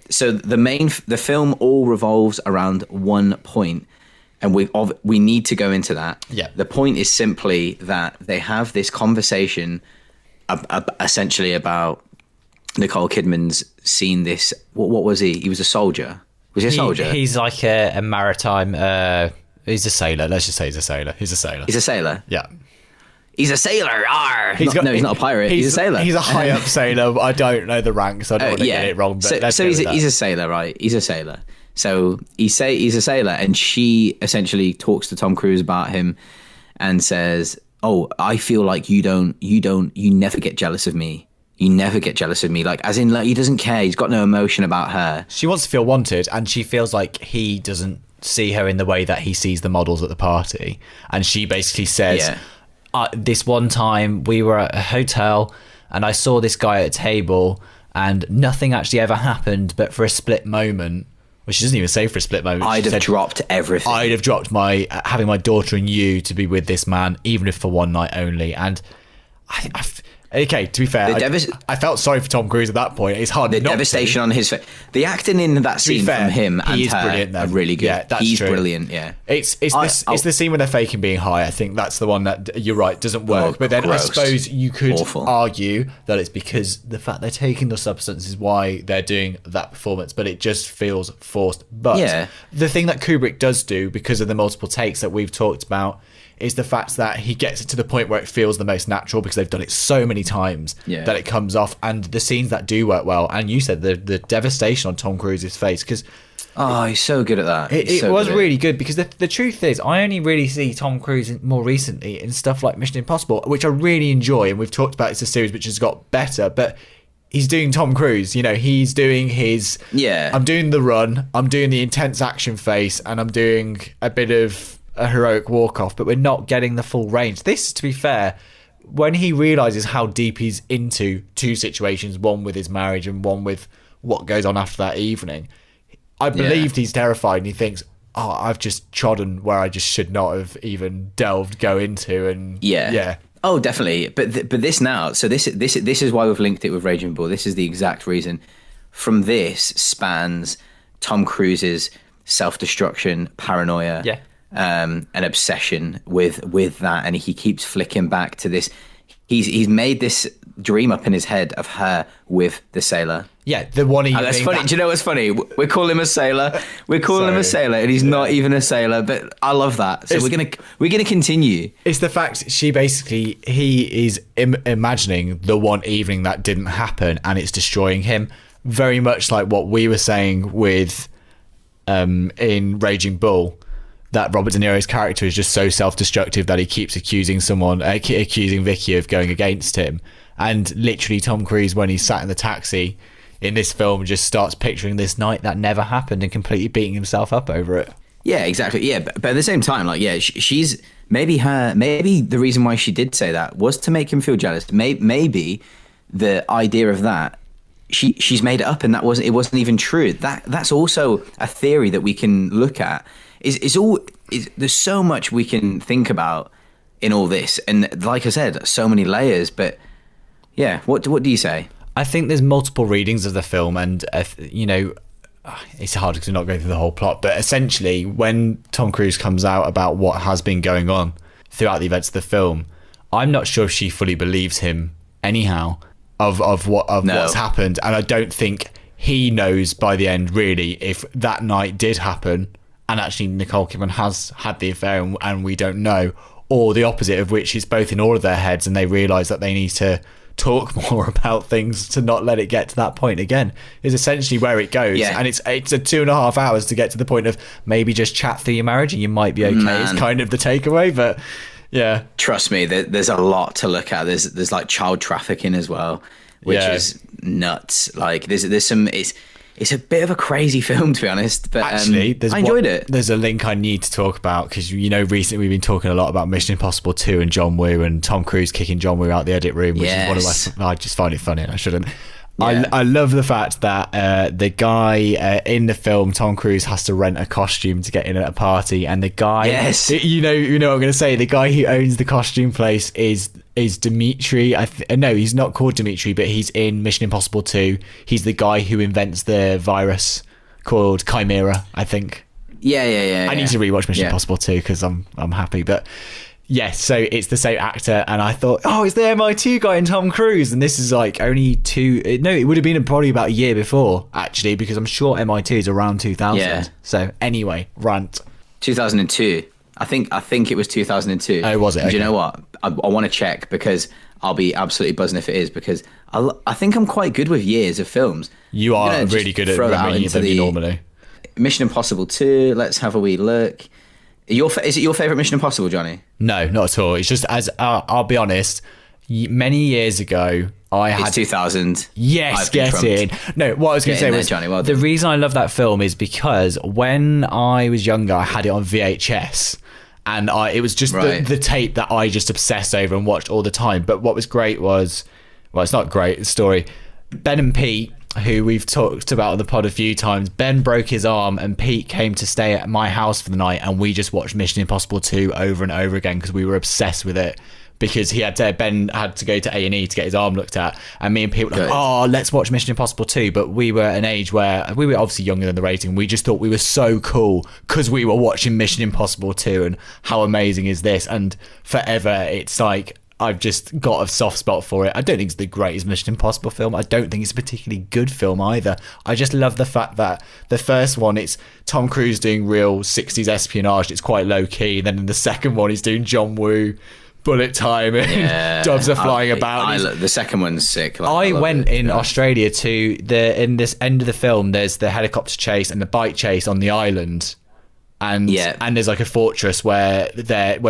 film all revolves around one point, and we need to go into that. Yeah. The point is simply that they have this conversation, essentially about Nicole Kidman's seen this. What was he? He was a soldier. Was he a soldier? He's like a maritime. He's a sailor. Let's just say he's a sailor. He's a sailor. Yeah. He's a sailor. Arr. He's not a pirate. He's a sailor. He's a high up sailor. I don't know the rank, so I don't want to get it wrong. But so he's a sailor, right? He's a sailor. So he's a sailor, and she essentially talks to Tom Cruise about him, and says, "Oh, I feel like you never get jealous of me. You never get jealous of me. Like, as in, like, he doesn't care. He's got no emotion about her. She wants to feel wanted, and she feels like he doesn't see her in the way that he sees the models at the party. And she basically says." Yeah. This one time we were at a hotel and I saw this guy at a table and nothing actually ever happened, but for a split moment, which she doesn't even say for a split moment, I'd have dropped everything. I'd have dropped having my daughter and you to be with this man, even if for one night only. And okay, to be fair, I felt sorry for Tom Cruise at that point. It's hard. The devastation on his face. The acting in that scene from him and he is her brilliant, are really good. Yeah, he's true. Brilliant. Yeah, it's the scene when they're faking being high. I think that's the one that you're right doesn't work. But then gross. I suppose you could argue that it's because the fact they're taking the substance is why they're doing that performance. But it just feels forced. But the thing that Kubrick does do, because of the multiple takes that we've talked about, is the fact that he gets it to the point where it feels the most natural because they've done it so many times that it comes off. And the scenes that do work well, and you said the devastation on Tom Cruise's face, because he's so good at that. It was really good, because the truth is I only really see Tom Cruise more recently in stuff like Mission Impossible, which I really enjoy, and we've talked about it's a series which has got better, but he's doing Tom Cruise, you know, he's doing his I'm doing the run, I'm doing the intense action face, and I'm doing a bit of a heroic walk-off, but we're not getting the full range. This, to be fair, when he realises how deep he's into two situations, one with his marriage and one with what goes on after that evening, I believed he's terrified and he thinks, I've just trodden where I just should not have even go into. And oh, definitely. But this now, so this is why we've linked it with Raging Bull. This is the exact reason. From this spans Tom Cruise's self-destruction, paranoia, an obsession with that, and he keeps flicking back to this. He's made this dream up in his head of her with the sailor. Yeah, the one evening. That's funny. Do you know what's funny? We call him a sailor. We're calling him a sailor, and he's not even a sailor. But I love that. So we're gonna continue. It's the fact he is imagining the one evening that didn't happen, and it's destroying him. Very much like what we were saying with in Raging Bull. That Robert De Niro's character is just so self-destructive that he keeps accusing Vicky of going against him. And literally Tom Cruise, when he's sat in the taxi in this film, just starts picturing this night that never happened and completely beating himself up over it. Yeah, exactly. Yeah, but at the same time, like, she's maybe the reason why she did say that was to make him feel jealous. Maybe the idea of that, she's made it up, and it wasn't even true. That's also a theory that we can look at. There's so much we can think about in all this, and like I said, so many layers. But yeah, what do you say? I think there's multiple readings of the film, and it's hard to not go through the whole plot. But essentially, when Tom Cruise comes out about what has been going on throughout the events of the film, I'm not sure if she fully believes him anyhow of what's happened, and I don't think he knows by the end really if that night did happen. And actually Nicole Kidman has had the affair and we don't know, or the opposite, of which is both in all of their heads and they realise that they need to talk more about things to not let it get to that point again, is essentially where it goes. And it's a 2.5 hours to get to the point of maybe just chat through your marriage and you might be okay. It's kind of the takeaway. But Yeah. Trust me, there's a lot to look at. There's like child trafficking as well, which is nuts. Like there's some. It's a bit of a crazy film, to be honest. But actually, I enjoyed it. There's a link I need to talk about because recently we've been talking a lot about Mission Impossible 2 and John Woo and Tom Cruise kicking John Woo out the edit room, which is one of my. I just find it funny. And I shouldn't. Yeah. I love the fact that the guy in the film, Tom Cruise, has to rent a costume to get in at a party, and the guy, you know what I'm going to say, the guy who owns the costume place is Dimitri. No, he's not called Dimitri, but he's in Mission Impossible 2. He's the guy who invents the virus called Chimera, I think. Yeah. I need to rewatch Mission Impossible 2 because I'm happy, but. Yes, so it's the same actor, and I thought, it's the MI2 guy and Tom Cruise, and this is like only it would have been probably about a year before, actually, because I'm sure MI2 is around 2000. Yeah. So anyway, rant. 2002. I think it was 2002. Oh, was it? Okay. Do you know what? I want to check because I'll be absolutely buzzing if it is, because I think I'm quite good with years of films. You are really good at remembering them normally. Mission Impossible 2, let's have a wee look. Is it your favourite Mission Impossible, Johnny? No, not at all. It's just, as I'll be honest, many years ago, It's 2000. Yes, get in. No, what I was going to say was, Johnny, well the reason I love that film is because when I was younger, I had it on VHS. And it was just the tape that I just obsessed over and watched all the time. But what was great was, it's not great, the story. Ben and Pete, who we've talked about on the pod a few times, Ben broke his arm and Pete came to stay at my house for the night, and we just watched Mission Impossible 2 over and over again because we were obsessed with it, because Ben had to go to A&E to get his arm looked at, and me and Pete were like, let's watch Mission Impossible 2, but we were an age where we were obviously younger than the rating. We just thought we were so cool because we were watching Mission Impossible 2 and how amazing is this, and forever it's like I've just got a soft spot for it. I don't think it's the greatest Mission Impossible film. I don't think it's a particularly good film either. I just love the fact that the first one, it's Tom Cruise doing real 60s espionage. It's quite low key. Then in the second one, he's doing John Woo, bullet time, and doves are flying about. The second one's sick. I went in Australia to in this end of the film, there's the helicopter chase and the bike chase on the island. And there's like a fortress where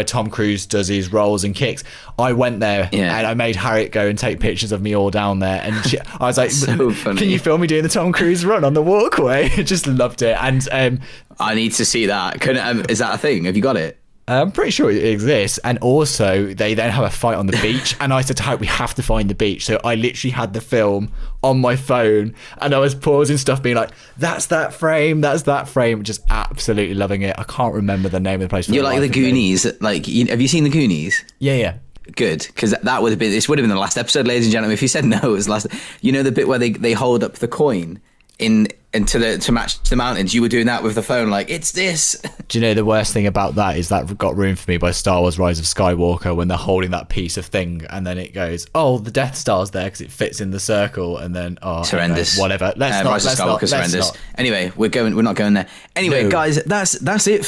Tom Cruise does his rolls and kicks. I went there and I made Harriet go and take pictures of me all down there. And I was like, so funny. Can you film me doing the Tom Cruise run on the walkway? Just loved it. And I need to see that. Is that a thing? Have you got it? I'm pretty sure it exists. And also, they then have a fight on the beach. And I said to Harriet, we have to find the beach. So I literally had the film on my phone. And I was pausing stuff, being like, that's that frame. Just absolutely loving it. I can't remember the name of the place. You're like the Goonies. Like, have you seen the Goonies? Yeah. Good, because that would have been. This would have been the last episode, ladies and gentlemen. If you said no, it was last. You know the bit where they hold up the coin to match the mountains. You were doing that with the phone, like, it's this. Do you know the worst thing about that is that got ruined for me by Star Wars Rise of Skywalker, when they're holding that piece of thing and then it goes, the Death Star's there because it fits in the circle, and then it's horrendous. Whatever. Rise of Skywalker's horrendous. Anyway, we're not going there. Anyway, guys, that's it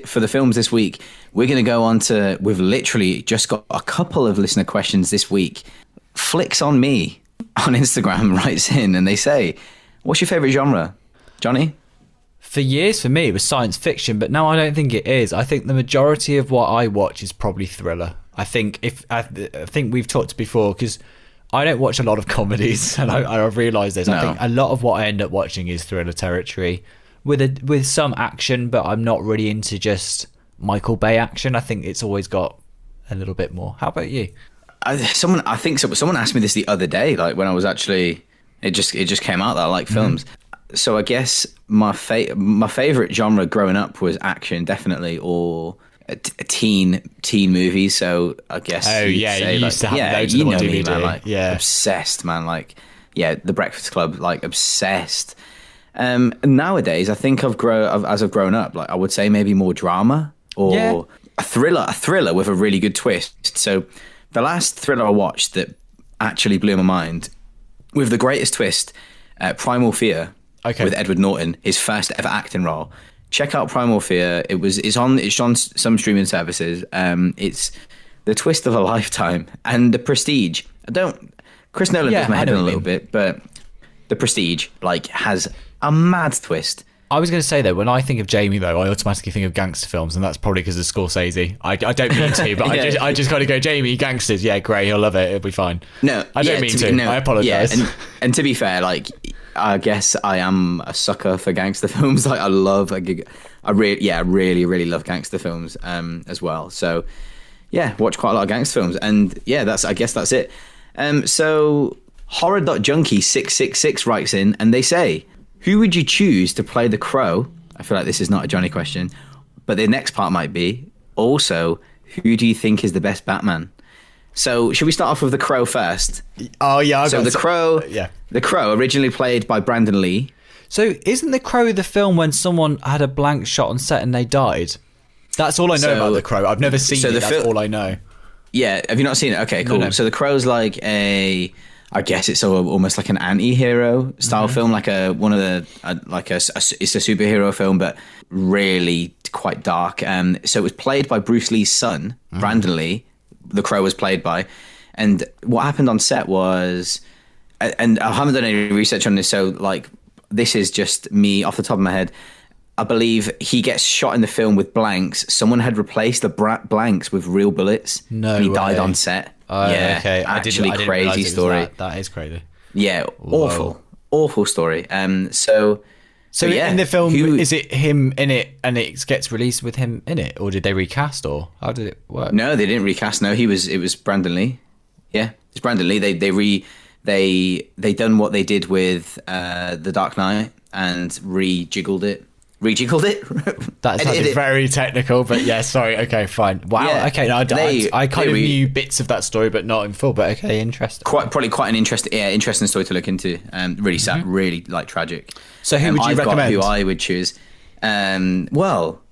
for the films this week. We're going to go on to, we've literally just got a couple of listener questions this week. Flicks on Me on Instagram writes in and they say, what's your favourite genre, Johnny? For years, for me, it was science fiction, but now I don't think it is. I think the majority of what I watch is probably thriller. I think we've talked before, because I don't watch a lot of comedies, and I've realised this. No. I think a lot of what I end up watching is thriller territory, with some action, but I'm not really into just Michael Bay action. I think it's always got a little bit more. How about you? Someone asked me this the other day, like when I was actually. It just came out that I like films. So I guess my favorite genre growing up was action, definitely, or a teen movies. So I guess you used to have loads of them on DVD. Man, like, obsessed, man. Like, The Breakfast Club, like obsessed. Nowadays, I think as I've grown up, like I would say maybe more drama or a thriller with a really good twist. So the last thriller I watched that actually blew my mind, with the greatest twist, Primal Fear, with Edward Norton, his first ever acting role. Check out Primal Fear. It's on some streaming services. It's the twist of a lifetime. And The Prestige. Chris Nolan does my head in a little bit, but The Prestige like has a mad twist. I was going to say though, when I think of Jamie though, I automatically think of gangster films, and that's probably because of Scorsese. I don't mean to, but I just kind of go, Jamie, gangsters, yeah, great, he'll love it, it'll be fine. No, I don't mean to. I apologise. Yeah, and to be fair, like, I guess I am a sucker for gangster films. Like, I really love gangster films as well. So yeah, watch quite a lot of gangster films, and yeah, I guess that's it. So horror.junkie 666 writes in, and they say, who would you choose to play the Crow? I feel like this is not a Johnny question, but the next part might be. Also, who do you think is the best Batman? So, should we start off with the Crow first? Oh yeah, the Crow. Yeah, the Crow, originally played by Brandon Lee. So, isn't the Crow the film when someone had a blank shot on set and they died? That's all I know about the Crow. I've never seen it. That's all I know. Yeah, have you not seen it? Okay, cool. No. So the Crow's like I guess it's almost like an anti-hero style film, like it's a superhero film, but really quite dark. So it was played by Bruce Lee's son, Brandon Lee. The Crow was played by, and what happened on set was, and I haven't done any research on this, so like this is just me off the top of my head. I believe he gets shot in the film with blanks. Someone had replaced the blanks with real bullets. No, and he died on set. Yeah, okay. Actually, crazy story. That is crazy. Yeah, awful story. So yeah, in the film, is it him in it, and it gets released with him in it, or did they recast, or how did it work? No, they didn't recast. No, it was Brandon Lee. Yeah, it's Brandon Lee. They done what they did with The Dark Knight and rejiggled it. That sounded very technical, but yeah, sorry. Okay, fine. Wow. Yeah, okay, no, I kind of knew bits of that story, but not in full. But okay, interesting. Probably quite an interesting story to look into. Really sad, really like tragic. So who would you recommend? Who I would choose? Well,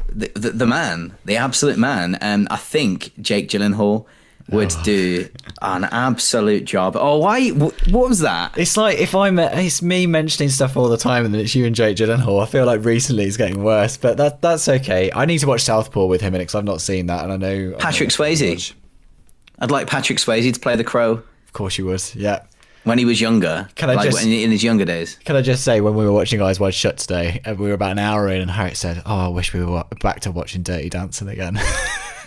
the man, the absolute man. I think Jake Gyllenhaal would do an absolute job. Oh, why? What was that? It's like it's me mentioning stuff all the time, and then it's you and Jake Gyllenhaal. I feel like recently it's getting worse, but that's okay. I need to watch Southpaw with him in it because I've not seen that, and I know Patrick Swayze. I'd like Patrick Swayze to play the Crow. Of course you would. Yeah. When he was younger, in his younger days. Can I just say, when we were watching Eyes Wide Shut today, we were about an hour in, and Harriet said, "Oh, I wish we were back to watching Dirty Dancing again."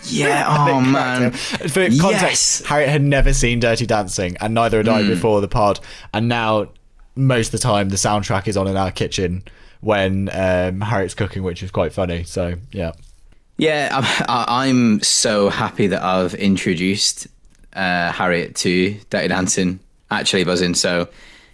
Yeah, oh man. For context, Harriet had never seen Dirty Dancing, and neither had I before the pod. And now, most of the time, the soundtrack is on in our kitchen when Harriet's cooking, which is quite funny. So, yeah. Yeah, I'm so happy that I've introduced Harriet to Dirty Dancing. Actually buzzing. So,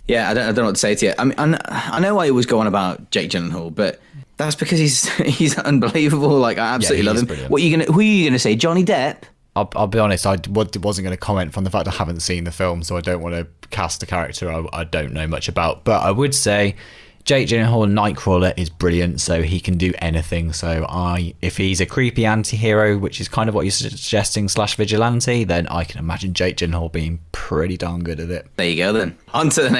yeah, I don't know what to say to you. I mean, I know I always go on about Jake Gyllenhaal, but that's because he's unbelievable. Like, I absolutely love him. Brilliant. Who are you gonna say? Johnny Depp? I'll be honest. I wasn't going to comment from the fact I haven't seen the film, so I don't want to cast a character I don't know much about. But I would say Jake Gyllenhaal Nightcrawler is brilliant, so he can do anything. So if he's a creepy anti-hero, which is kind of what you're suggesting / vigilante, then I can imagine Jake Gyllenhaal being pretty darn good at it. There you go then. On to the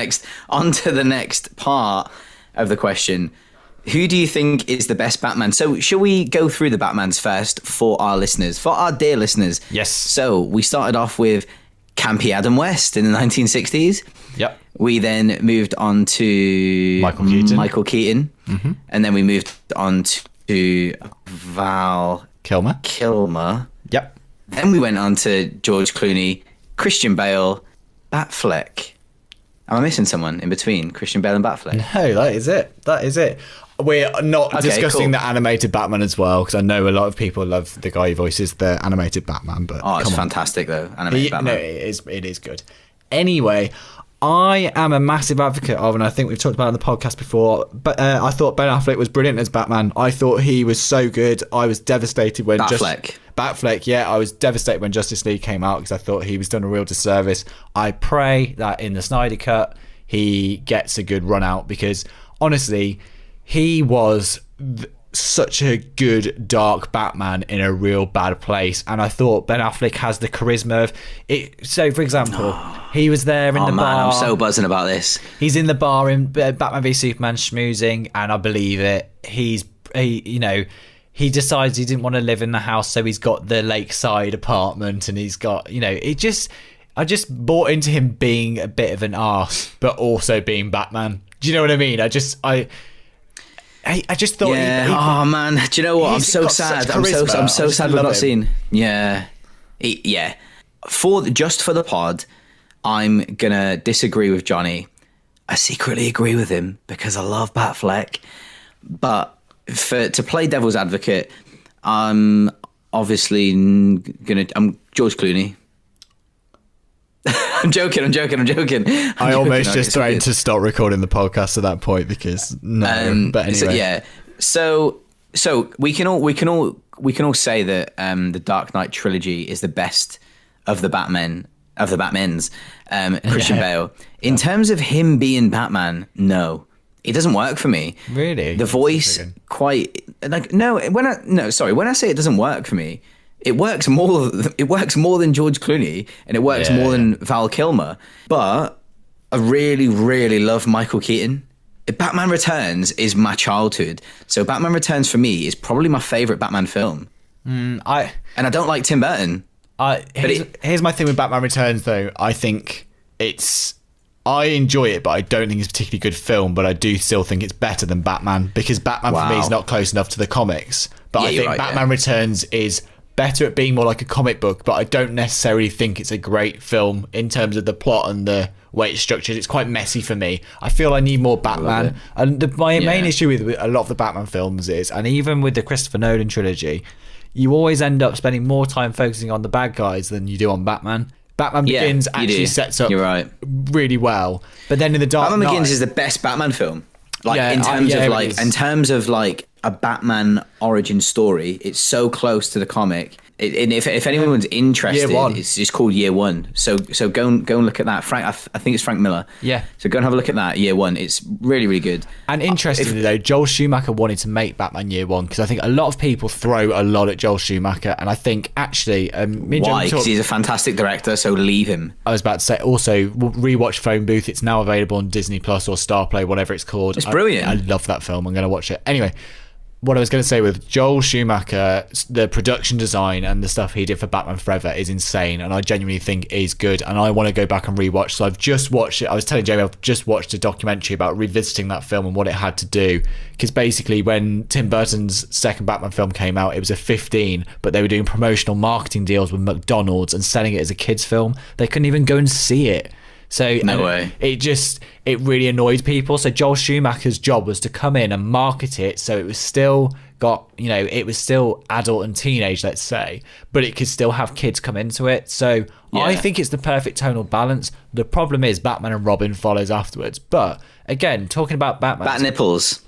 next part of the question. Who do you think is the best Batman? So shall we go through the Batmans first for our listeners, for our dear listeners? Yes. So we started off with campy Adam West in the 1960s. Yep. We then moved on to Michael Keaton. Mm-hmm. And then we moved on to Val Kilmer. Yep. Then we went on to George Clooney, Christian Bale, Batfleck. Am I missing someone in between Christian Bale and Batfleck? No, that is it. We're not discussing the animated Batman as well, because I know a lot of people love the guy who voices the animated Batman. But it's fantastic though, animated Batman. No, it is good. Anyway, I am a massive advocate of, and I think we've talked about it on the podcast before, but I thought Ben Affleck was brilliant as Batman. I thought he was so good. I was devastated when Batfleck, yeah, I was devastated when Justice League came out because I thought he was done a real disservice. I pray that in the Snyder Cut he gets a good run out, because honestly, he was such a good dark Batman in a real bad place, and I thought Ben Affleck has the charisma of it. So, for example, he was there in the bar. I'm so buzzing about this. He's in the bar in Batman v Superman schmoozing, and I believe it. He decides he didn't want to live in the house, so he's got the lakeside apartment, and he's got, I just bought into him being a bit of an arse, but also being Batman. Do you know what I mean? I just thought. Yeah. Oh man, do you know what? I'm so sad. I'm so sad we've not seen. Yeah. Yeah. Just for the pod, I'm gonna disagree with Johnny. I secretly agree with him because I love Batfleck. But to play devil's advocate, I'm obviously I'm George Clooney. I'm joking. I almost just threatened to stop recording the podcast at that point because no. But anyway, So we can all say that the Dark Knight trilogy is the best of the Batmans. Christian Bale. In terms of him being Batman, no, it doesn't work for me. Really, the voice when I say it doesn't work for me, it works more than George Clooney, and it works more than Val Kilmer. But I really, really love Michael Keaton. Batman Returns is my childhood, so Batman Returns for me is probably my favorite Batman film. And I don't like Tim Burton. Here's my thing with Batman Returns, though. I enjoy it, but I don't think it's a particularly good film. But I do still think it's better than Batman, because Batman for me is not close enough to the comics. But I think Batman Returns is better at being more like a comic book, but I don't necessarily think it's a great film in terms of the plot and the way it's structured. It's quite messy for me. I feel I need more Batman. And my main issue with a lot of the Batman films is, and even with the Christopher Nolan trilogy, you always end up spending more time focusing on the bad guys than you do on Batman. Batman Begins actually sets up really well, but then in the Dark Knight, Batman Begins is the best Batman film. In terms of a Batman origin story, it's so close to the comic. And if anyone's interested, it's just called Year One. So go and look at that. Frank, I think it's Frank Miller. Yeah. So go and have a look at that. Year One. It's really, really good. And interestingly though, Joel Schumacher wanted to make Batman Year One because I think a lot of people throw a lot at Joel Schumacher, and I think actually, why? Because he's a fantastic director. So leave him. I was about to say also rewatch Phone Booth. It's now available on Disney Plus or Starplay, whatever it's called. It's brilliant. I love that film. I'm going to watch it anyway. What I was going to say with Joel Schumacher, the production design and the stuff he did for Batman Forever is insane, and I genuinely think is good, and I want to go back and rewatch. So I've just watched it. I was telling Jamie I've just watched a documentary about revisiting that film and what it had to do, because basically when Tim Burton's second Batman film came out, it was a 15, but they were doing promotional marketing deals with McDonald's and selling it as a kids film. They couldn't even go and see it. So no way. It really annoyed people. So Joel Schumacher's job was to come in and market it so it was still it was still adult and teenage, let's say, but it could still have kids come into it. So I think it's the perfect tonal balance. The problem is Batman and Robin follows afterwards. But again, talking about Batman, Bat nipples.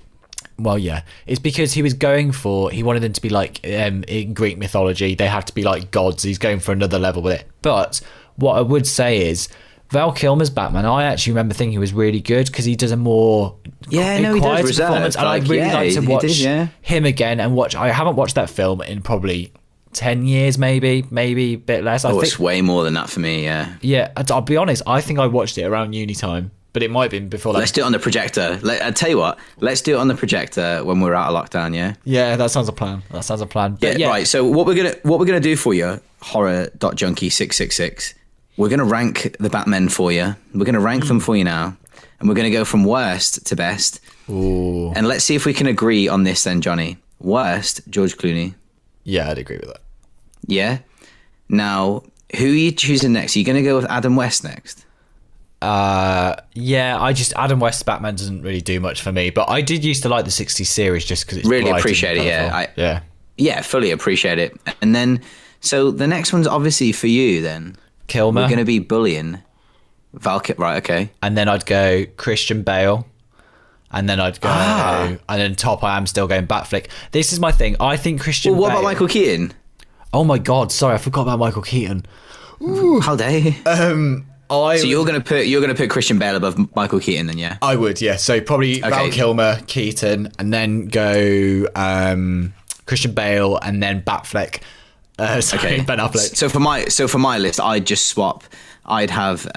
Well, yeah, it's because he wanted them to be like in Greek mythology, they have to be like gods. He's going for another level with it. But what I would say is, Val Kilmer's Batman, I actually remember thinking he was really good because he does a more he does performance, and I'd really like to watch him again and watch. I haven't watched that film in probably 10 years, maybe a bit less. It's way more than that for me. Yeah, I'll be honest. I think I watched it around uni time, but it might have been before that. Let's do it on the projector. I tell you what, let's do it on the projector when we're out of lockdown. Yeah, that sounds a plan. But right. So what we're gonna do for you, horror.junkie666. We're going to rank the Batmen for you. We're going to rank them for you now. And we're going to go from worst to best. Ooh. And let's see if we can agree on this then, Johnny. Worst, George Clooney. Yeah, I'd agree with that. Yeah? Now, who are you choosing next? Are you going to go with Adam West next? Adam West's Batman doesn't really do much for me. But I did used to like the 60s series just because it's really appreciate it, yeah, fully appreciate it. And then, so the next one's obviously for you then. Kilmer. We're going to be bullying right, okay. And then I'd go Christian Bale. And then I'd go... And then top, I am still going Batfleck. This is my thing. I think Christian Bale... What about Michael Keaton? Oh my God, sorry, I forgot about Michael Keaton. Ooh. How dare you? So you're going to put Christian Bale above Michael Keaton then, yeah? I would, yeah. So probably Val Kilmer, Keaton, and then go Christian Bale, and then Batfleck. Ben Affleck. So for my list, I'd just swap. I'd have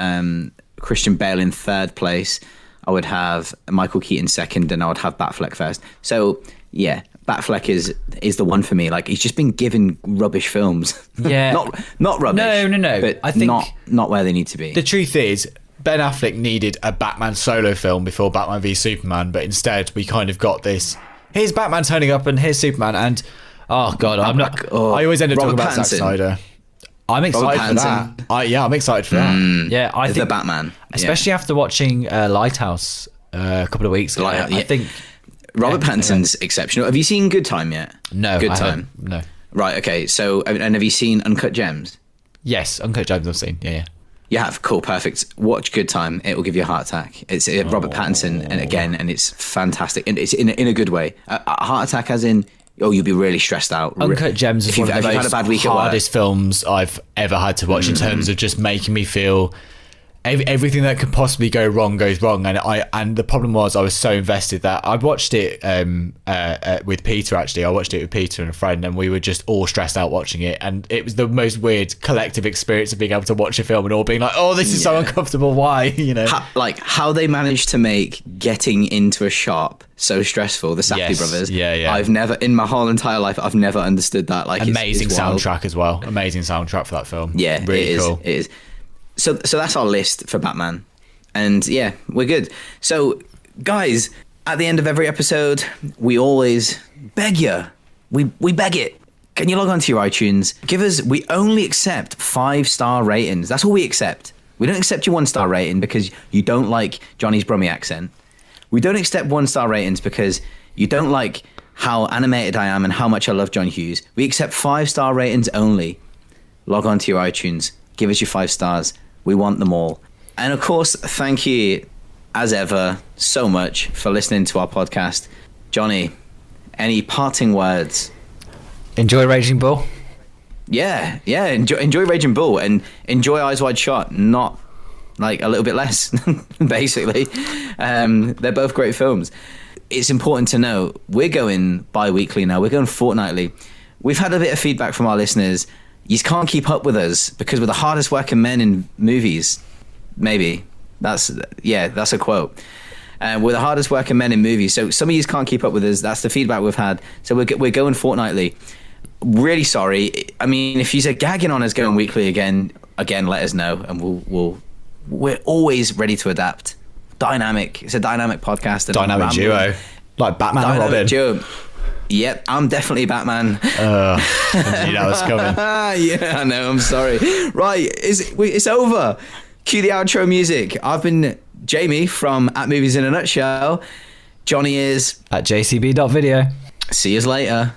Christian Bale in third place. I would have Michael Keaton second, and I would have Batfleck first. So yeah, Batfleck is the one for me. Like, he's just been given rubbish films. Yeah, not rubbish. No. But I think not where they need to be. The truth is, Ben Affleck needed a Batman solo film before Batman v Superman, but instead we kind of got this. here's Batman turning up and here's Superman, and oh god, I'm not. I always end up talking about Zack Snyder. I'm excited for that. I'm excited for that. Yeah, I think the Batman, especially after watching Lighthouse a couple of weeks ago. I think Robert Pattinson's exceptional. Have you seen Good Time yet? No, Good Time. No. Right. Okay. So, and have you seen Uncut Gems? Yes, Uncut Gems I've seen. Yeah. You have. Cool. Perfect. Watch Good Time. It will give you a heart attack. It's Robert Pattinson, and it's fantastic, and it's in a good way. A heart attack, as in, you'll be really stressed out. Uncut Gems is one of the most hardest films I've ever had to watch in terms of just making me feel everything that could possibly go wrong goes wrong, and the problem was I was so invested that I watched it with Peter. Actually, I watched it with Peter and a friend, and we were just all stressed out watching it, and it was the most weird collective experience of being able to watch a film and all being like, oh, this is so uncomfortable, why? You know, how they managed to make getting into a shop so stressful. The Safdie brothers. I've never, in my whole entire life, I've never understood that. Like, amazing it's soundtrack as well. Amazing soundtrack for that film. Yeah, really cool. It is. So that's our list for Batman. And yeah, we're good. So guys, at the end of every episode, we always beg you. We beg it. Can you log on to your iTunes? We only accept 5-star ratings. That's all we accept. We don't accept your 1-star rating because you don't like Johnny's Brummy accent. We don't accept 1-star ratings because you don't like how animated I am and how much I love John Hughes. We accept 5-star ratings only. Log on to your iTunes. Give us your 5 stars. We want them all. And of course, thank you, as ever, so much for listening to our podcast. Johnny, any parting words? Enjoy Raging Bull. Yeah. Enjoy Raging Bull and enjoy Eyes Wide Shut. Not like a little bit less, basically. They're both great films. It's important to know we're going bi-weekly now. We're going fortnightly. We've had a bit of feedback from our listeners. You can't keep up with us because we're the hardest working men in movies. Maybe. That's a quote. We're the hardest working men in movies. So some of you can't keep up with us. That's the feedback we've had. So we're going fortnightly. Really sorry. I mean, if you're gagging on us going weekly again, let us know. And we're always ready to adapt. Dynamic. It's a dynamic podcast. Dynamic duo. Like Batman and Robin. Duo. Yep, I'm definitely Batman. I knew that was coming. Yeah, I know, I'm sorry. Right, it's over. Cue the outro music. I've been Jamie from @Moviesinapodshell. Johnny is at jcb.video. See you later.